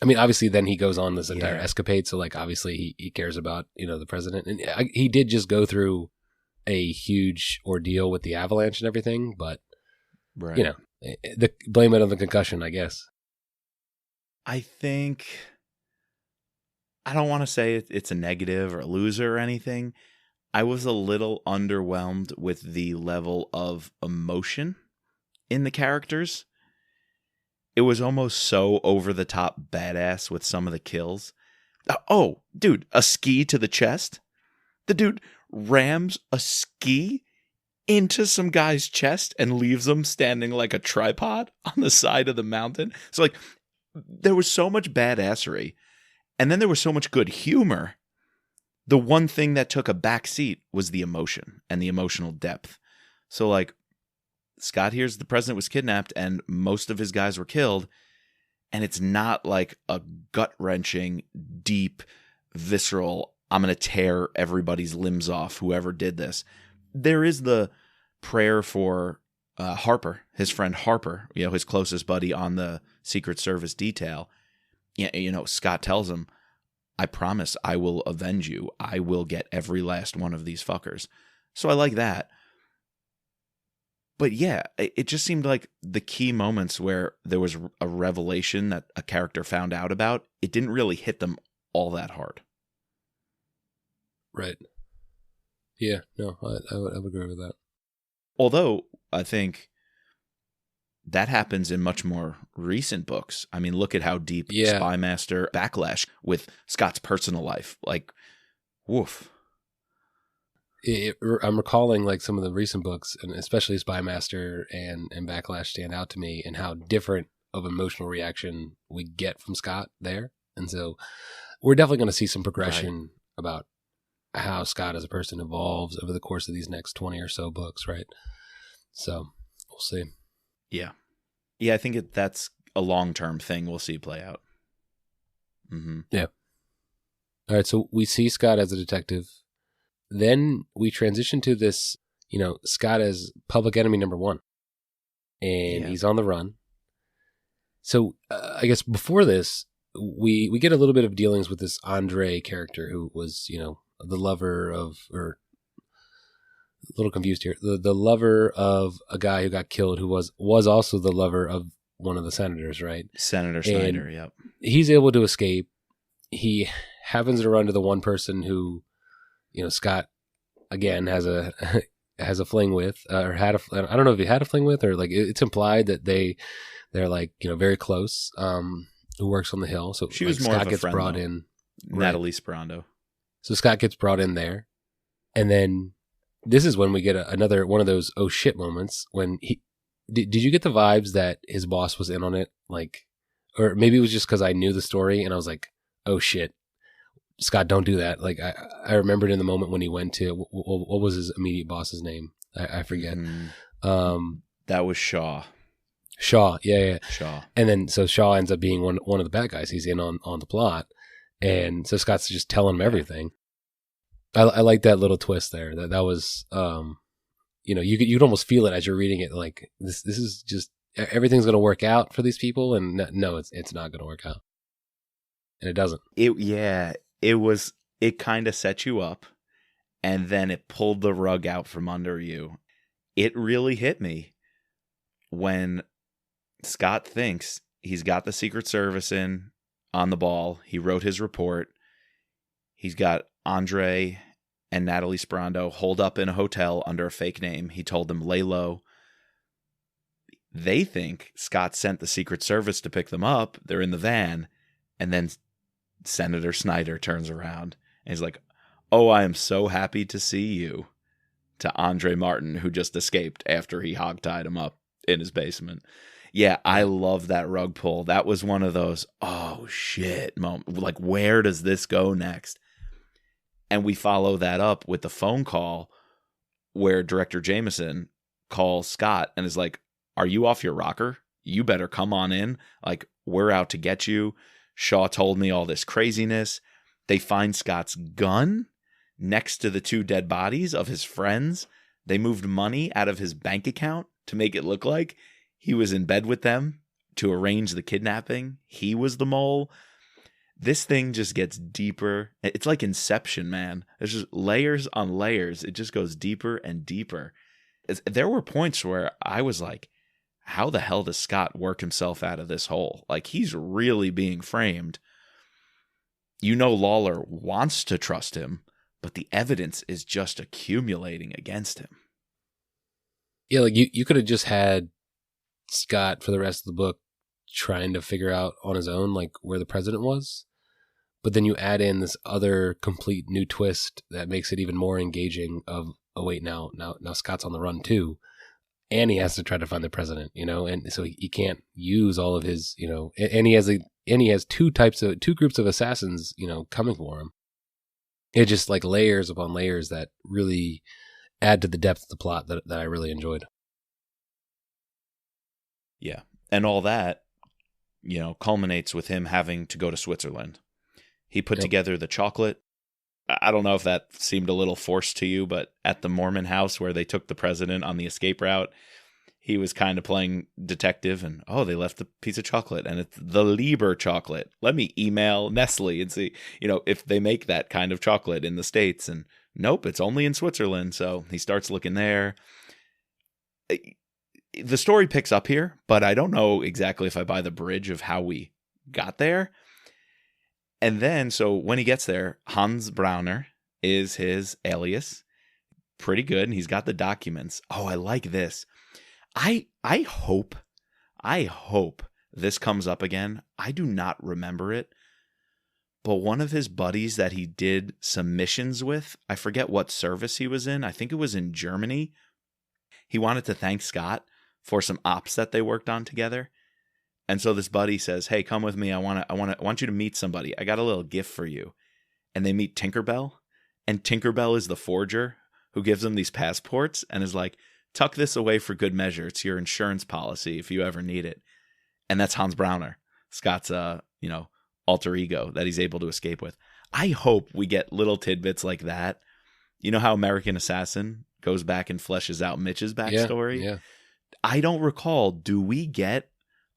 I mean, obviously, then he goes on this entire escapade. So, like, obviously, he cares about the president, and he did just go through a huge ordeal with the avalanche and everything. But right. Blame it on the concussion, I guess. I think I don't want to say it's a negative or a loser or anything. I was a little underwhelmed with the level of emotion in the characters. It was almost so over the top badass with some of the kills. Oh, dude, a ski to the chest? The dude rams a ski into some guy's chest and leaves him standing like a tripod on the side of the mountain. So, like, there was so much badassery, and then there was so much good humor. The one thing that took a back seat was the emotion and the emotional depth. So, like, Scott hears the president was kidnapped and most of his guys were killed, and it's not like a gut-wrenching, deep, visceral, I'm going to tear everybody's limbs off, whoever did this. There is the prayer for Harper, his friend Harper, his closest buddy on the Secret Service detail. Scott tells him, I promise I will avenge you. I will get every last one of these fuckers. So I like that. But yeah, it just seemed like the key moments where there was a revelation that a character found out about, it didn't really hit them all that hard. Right. Yeah, no, I would agree with that. Although, I think that happens in much more recent books. I mean, look at how deep Spymaster backlash with Scott's personal life. Like, woof. I'm recalling like some of the recent books, and especially Spymaster and Backlash stand out to me, and how different of emotional reaction we get from Scott there. And so we're definitely going to see some progression about how Scott as a person evolves over the course of these next 20 or so books, right? So we'll see. Yeah. Yeah, I think that's a long-term thing we'll see play out. Mm-hmm. Yeah. All right, so we see Scott as a detective. Then we transition to this, Scott as public enemy number one. And he's on the run. So I guess before this, we get a little bit of dealings with this Andre character who was, the lover of, or a little confused here, the lover of a guy who got killed who was also the lover of one of the senators, right? Senator Snyder, yep. He's able to escape. He happens to run to the one person who, Scott, again, has a fling with, or I don't know if he had a fling with, or like it's implied that they're like, very close, who works on the Hill. So she was more Scott of a gets friend, brought though. in. Natalie Sperando. So Scott gets brought in there. And then this is when we get another one of those oh shit moments when did you get the vibes that his boss was in on it? Like, or maybe it was just because I knew the story and I was like, oh shit, Scott, don't do that. Like I remembered in the moment when he went to, what was his immediate boss's name? I forget. That was Shaw. Yeah. Shaw. And then so Shaw ends up being one of the bad guys. He's in on the plot. And so Scott's just telling him everything. I like that little twist there. That was, you'd almost feel it as you're reading it. Like this is just, everything's going to work out for these people. And no, it's not going to work out. And it doesn't. It kind of set you up and then it pulled the rug out from under you. It really hit me when Scott thinks he's got the Secret Service on the ball. He wrote his report. He's got Andre and Natalie Sperando holed up in a hotel under a fake name. He told them, lay low. They think Scott sent the Secret Service to pick them up. They're in the van. And then Senator Snyder turns around and he's like, oh, I am so happy to see you, to Andre Martin, who just escaped after he hogtied him up in his basement. Yeah, I love that rug pull. That was one of those, oh shit moment. Like, where does this go next? And we follow that up with the phone call where Director Jameson calls Scott and is like, "Are you off your rocker? You better come on in. Like, we're out to get you. Shaw told me all this craziness." They find Scott's gun next to the 2 dead bodies of his friends. They moved money out of his bank account to make it look like he was in bed with them to arrange the kidnapping. He was the mole. This thing just gets deeper. It's like Inception, man. There's just layers on layers. It just goes deeper and deeper. There were points where I was like, how the hell does Scott work himself out of this hole? Like, he's really being framed. You know, Lawler wants to trust him, but the evidence is just accumulating against him. Yeah, like you could have just had Scott for the rest of the book trying to figure out on his own, like, where the president was. But then you add in this other complete new twist that makes it even more engaging of, oh wait, now Scott's on the run too. And he has to try to find the president, and so he can't use all of his, and he has two groups of assassins, coming for him. It's just like layers upon layers that really add to the depth of the plot that I really enjoyed. Yeah. And all that, culminates with him having to go to Switzerland. He put together the chocolate. I don't know if that seemed a little forced to you, but at the Mormon house where they took the president on the escape route, he was kind of playing detective, and they left the piece of chocolate, and it's the Lieber chocolate. Let me email Nestle and see, if they make that kind of chocolate in the States. And nope, it's only in Switzerland. So he starts looking there. The story picks up here, but I don't know exactly if I buy the bridge of how we got there. And then, so when he gets there, Hans Brauner is his alias. Pretty good. And he's got the documents. Oh, I like this. I hope this comes up again. I do not remember it. But one of his buddies that he did some missions with, I forget what service he was in. I think it was in Germany. He wanted to thank Scott for some ops that they worked on together. And so this buddy says, "Hey, come with me. I want you to meet somebody. I got a little gift for you." And they meet Tinkerbell, and Tinkerbell is the forger who gives them these passports and is like, "Tuck this away for good measure. It's your insurance policy if you ever need it." And that's Hans Brauner, Scott's alter ego that he's able to escape with. I hope we get little tidbits like that. You know how American Assassin goes back and fleshes out Mitch's backstory? Yeah. I don't recall, do we get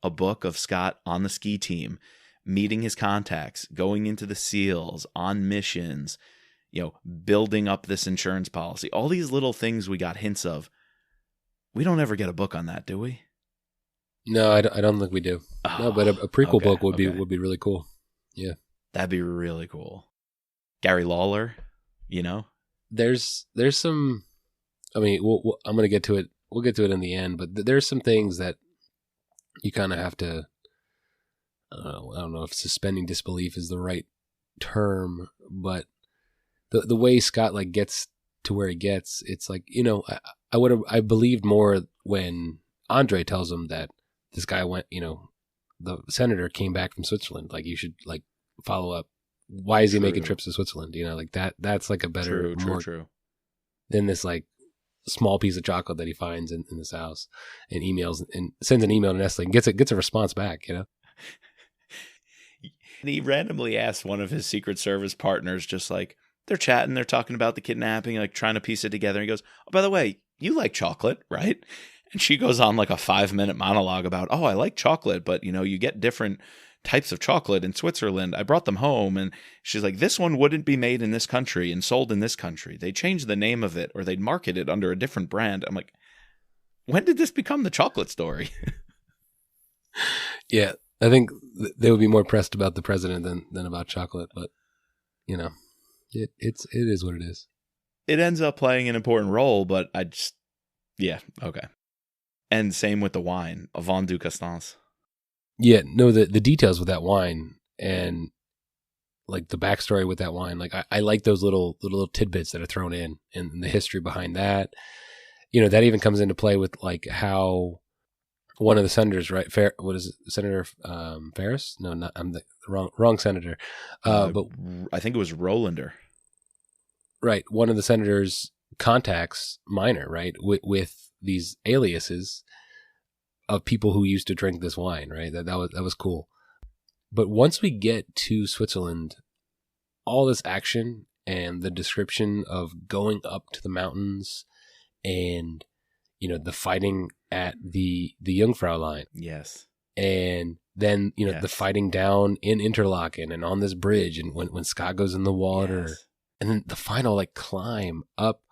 a book of Scott on the ski team, meeting his contacts, going into the SEALs, on missions, building up this insurance policy? All these little things we got hints of. We don't ever get a book on that, do we? No, I don't think we do. No, but a prequel book would be really cool. Yeah. That'd be really cool. Gary Lawler, There's some, I'm going to get to it. We'll get to it in the end, but there's some things that you kind of have to, I don't know if suspending disbelief is the right term, but the way Scott gets to where he gets, it's like, I believed more when Andre tells him that this guy went, the senator came back from Switzerland. Like, you should follow up. Why is he making trips to Switzerland? That's a better, true. Than this small piece of chocolate that he finds in this house and emails and sends an email to Nestle and gets a response back, And he randomly asks one of his Secret Service partners, just they're chatting, they're talking about the kidnapping, trying to piece it together. And he goes, "Oh, by the way, you like chocolate, right?" And she goes on a 5-minute monologue about, "Oh, I like chocolate, but you get different types of chocolate in Switzerland. I brought them home." And she's like, "This one wouldn't be made in this country and sold in this country. They changed the name of it, or they'd market it under a different brand." I'm like, when did this become the chocolate story? Yeah, I think they would be more pressed about the president than about chocolate, but it is what it is. It ends up playing an important role, but okay. And same with the wine, Vin du Castans. Yeah, no, the details with that wine and the backstory with that wine, I like those little tidbits that are thrown in and the history behind that. That even comes into play with how one of the senators, right? What is it, Senator Ferris? No, not I'm the wrong senator. But I think it was Rolander. right, one of the senators contacts Miner, right, with these aliases of people who used to drink this wine, right? That was cool. But once we get to Switzerland, all this action and the description of going up to the mountains and, the fighting at the Jungfrau line. Yes. And then, the fighting down in Interlaken and on this bridge, and when Scott goes in the water, Yes. and then the final like climb up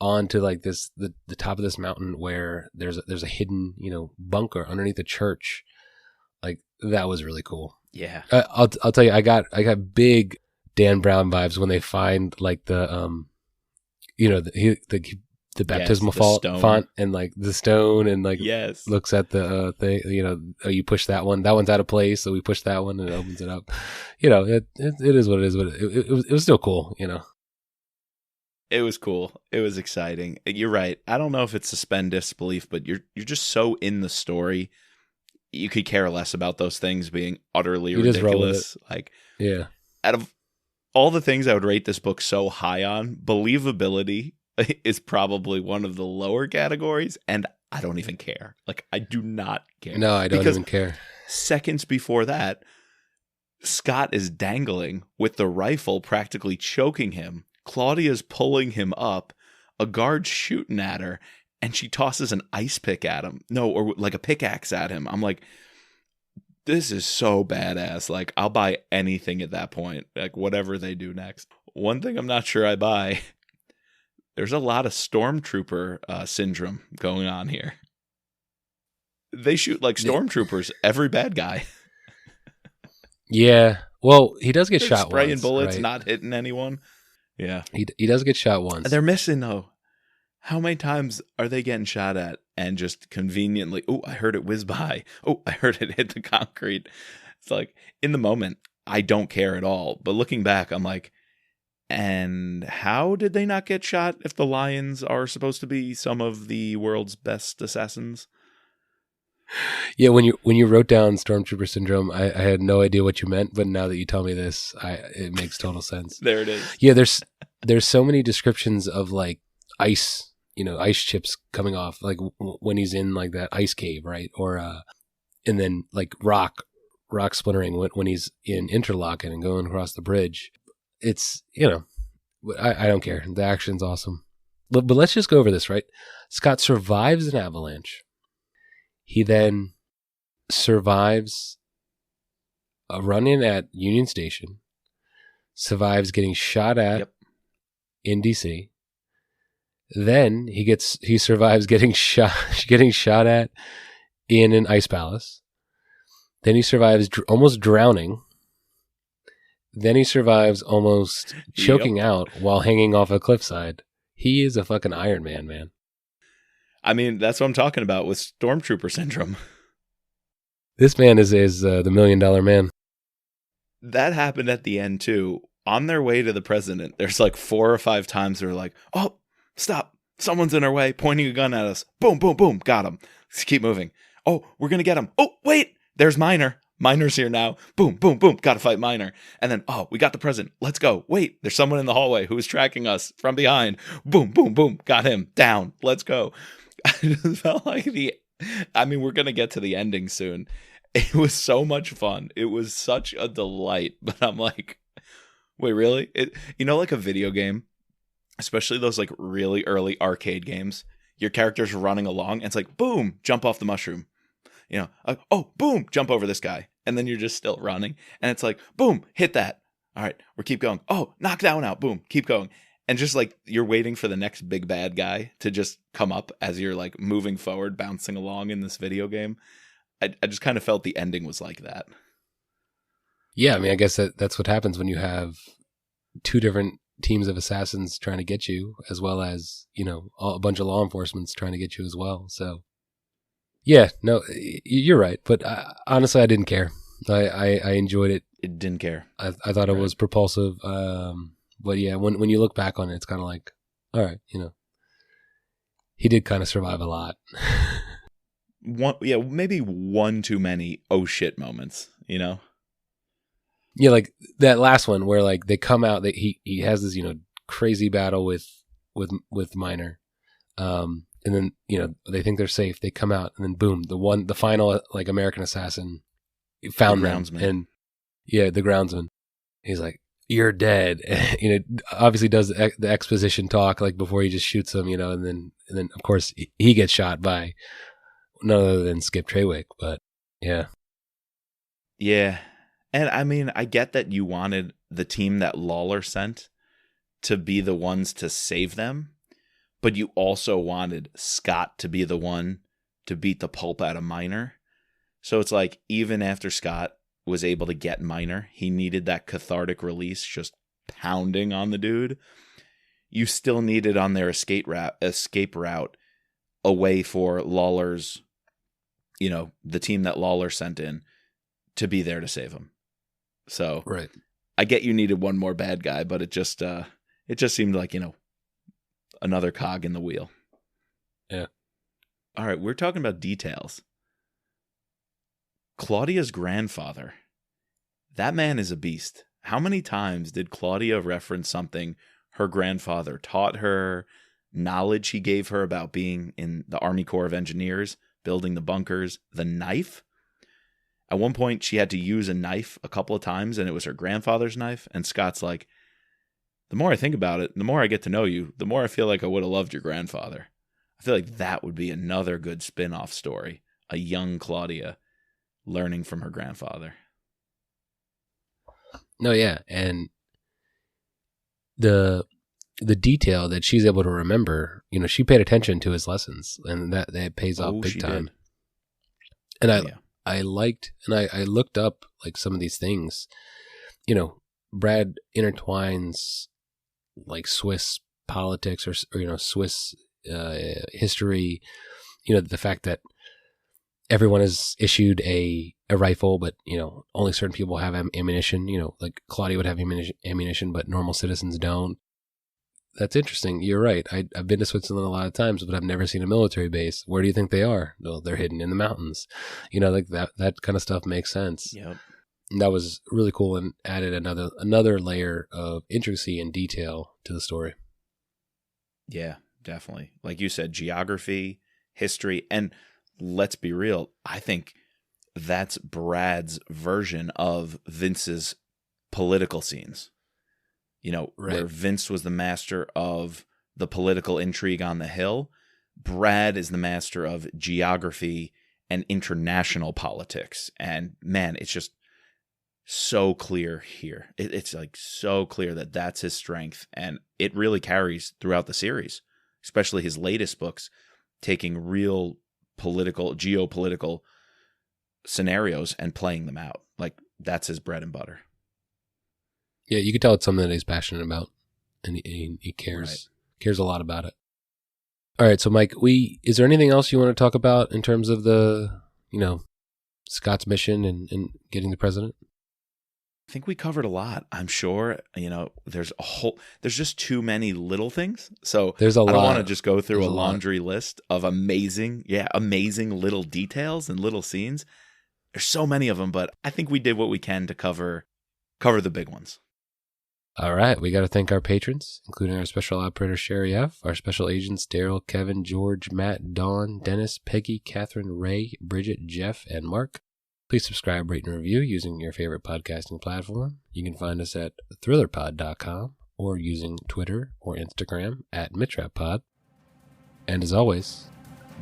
onto like this the top of this mountain where there's a hidden bunker underneath the church. Like that was really cool. Yeah. I'll tell you, I got big Dan Brown vibes when they find like the the baptismal font and like the stone, and like looks at the thing, you push that one's out of place, so we push that one and it opens it up. It is what it is, but it was still cool. It was cool. It was exciting. You're right. I don't know if it's suspend disbelief, but you're just so in the story, you could care less about those things being utterly ridiculous. Like, yeah. Out of all the things I would rate this book so high on, believability is probably one of the lower categories, and I don't even care. Like, I do not care. No, I don't even care. Seconds before that, Scott is dangling with the rifle practically choking him. Claudia's pulling him up, a guard shooting at her, and she tosses an ice pick at him. No, or like a pickaxe at him. I'm like, this is so badass. Like, I'll buy anything at that point, like whatever they do next. One thing I'm not sure I buy, there's a lot of stormtrooper syndrome going on here. They shoot like stormtroopers, every bad guy. Yeah. Well, he does get They're shot spraying once, bullets, right? not hitting anyone. Yeah. He does get shot once. They're missing, though. How many times are they getting shot at and just conveniently, oh, I heard it whiz by. Oh, I heard it hit the concrete. It's like, in the moment, I don't care at all. But looking back, I'm like, and how did they not get shot if the Lions are supposed to be some of the world's best assassins? Yeah, when you wrote down Stormtrooper Syndrome, I had no idea what you meant, but now that you tell me this, it makes total sense. There it is. Yeah, there's so many descriptions of like ice, ice chips coming off, like when he's in like that ice cave, right? Or and then like rock splintering when he's in Interlaken and going across the bridge. It's I don't care. The action's awesome. But let's just go over this, right? Scott survives an avalanche. He then survives a run-in at Union Station, survives getting shot at in DC. Then he survives getting shot at in an ice palace. Then he survives almost drowning. Then he survives almost choking out while hanging off a cliffside. He is a fucking Iron Man, man. I mean, that's what I'm talking about with Stormtrooper Syndrome. This man is the $1 million man. That happened at the end, too. On their way to the president, there's like 4 or 5 times they're like, oh, stop. Someone's in our way, pointing a gun at us. Boom, boom, boom. Got him. Let's keep moving. Oh, we're going to get him. Oh, wait. There's Miner. Miner's here now. Boom, boom, boom. Got to fight Miner. And then, oh, we got the president. Let's go. Wait, there's someone in the hallway who is tracking us from behind. Boom, boom, boom. Got him. Down. Let's go. I just felt like we're going to get to the ending soon. It was so much fun. It was such a delight. But I'm like, wait, really? Like a video game, especially those like really early arcade games, your character's running along and it's like, boom, jump off the mushroom. Oh, boom, jump over this guy. And then you're just still running. And it's like, boom, hit that. All right, we'll keep going. Oh, knock that one out. Boom, keep going. And just like you're waiting for the next big bad guy to just come up as you're like moving forward, bouncing along in this video game. I just kind of felt the ending was like that. Yeah, I mean, I guess that's what happens when you have 2 different teams of assassins trying to get you, as well as, a bunch of law enforcement's trying to get you as well. So, yeah, no, you're right. But honestly, I didn't care. I enjoyed it. It didn't care. I thought it was propulsive. But yeah, when you look back on it, it's kind of like, all right, he did kind of survive a lot. Maybe one too many oh shit moments, Yeah, like that last one where like they come out, he has this, crazy battle with Minor. And then, they think they're safe. They come out, and then boom, the final like American assassin found them. And the groundsman. He's like, "You're dead." Obviously does the exposition talk like before he just shoots them, and then of course he gets shot by none other than Skip Treywick. But yeah. And I mean, I get that you wanted the team that Lawler sent to be the ones to save them, but you also wanted Scott to be the one to beat the pulp out of Minor. So it's like, even after Scott was able to get Minor, he needed that cathartic release just pounding on the dude. You still needed on their escape route a way for Lawler's, the team that Lawler sent in to be there to save him. So right. I get you needed one more bad guy, but it just seemed like, another cog in the wheel. Yeah. All right, we're talking about details. Claudia's grandfather. That man is a beast. How many times did Claudia reference something her grandfather taught her, knowledge he gave her about being in the Army Corps of Engineers, building the bunkers, the knife? At one point, she had to use a knife a couple of times, and it was her grandfather's knife. And Scott's like, the more I think about it, the more I get to know you, the more I feel like I would have loved your grandfather. I feel like that would be another good spin-off story. A young Claudia learning from her grandfather. No, yeah. And the detail that she's able to remember, she paid attention to his lessons, and that pays off big time. Did. And I liked, and I looked up like some of these things. Brad intertwines like Swiss politics or Swiss history. The fact that everyone is issued a rifle, but only certain people have ammunition. Like Claudia would have ammunition, but normal citizens don't. That's interesting. You're right. I've been to Switzerland a lot of times, but I've never seen a military base. Where do you think they are? Well, they're hidden in the mountains. Like that kind of stuff makes sense. Yep. And that was really cool and added another layer of intricacy and detail to the story. Yeah, definitely. Like you said, geography, history, and let's be real, I think that's Brad's version of Vince's political scenes. Right. Where Vince was the master of the political intrigue on the Hill, Brad is the master of geography and international politics. And man, it's just so clear here. It's like so clear that that's his strength, and it really carries throughout the series, especially his latest books, taking real geopolitical scenarios and playing them out. Like, that's his bread and butter. Yeah, you can tell it's something that he's passionate about, and he cares a lot about it. All right, so Mike, is there anything else you want to talk about in terms of the, Scott's mission and getting the president? I think we covered a lot. I'm sure, there's just too many little things. So there's a lot. I don't want to just go through a laundry list of amazing little details and little scenes. There's so many of them, but I think we did what we can to cover the big ones. All right. We got to thank our patrons, including our special operator, Sherry F., our special agents, Daryl, Kevin, George, Matt, Dawn, Dennis, Peggy, Catherine, Ray, Bridget, Jeff, and Mark. Please subscribe, rate, and review using your favorite podcasting platform. You can find us at thrillerpod.com or using Twitter or Instagram at MidtrapPod. And as always,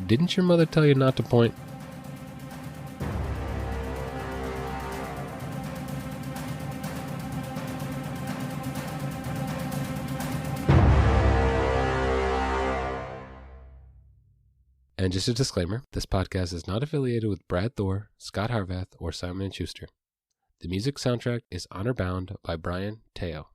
didn't your mother tell you not to point? And just a disclaimer, this podcast is not affiliated with Brad Thor, Scott Harvath, or Simon & Schuster. The music soundtrack is Honor Bound by Brian Teo.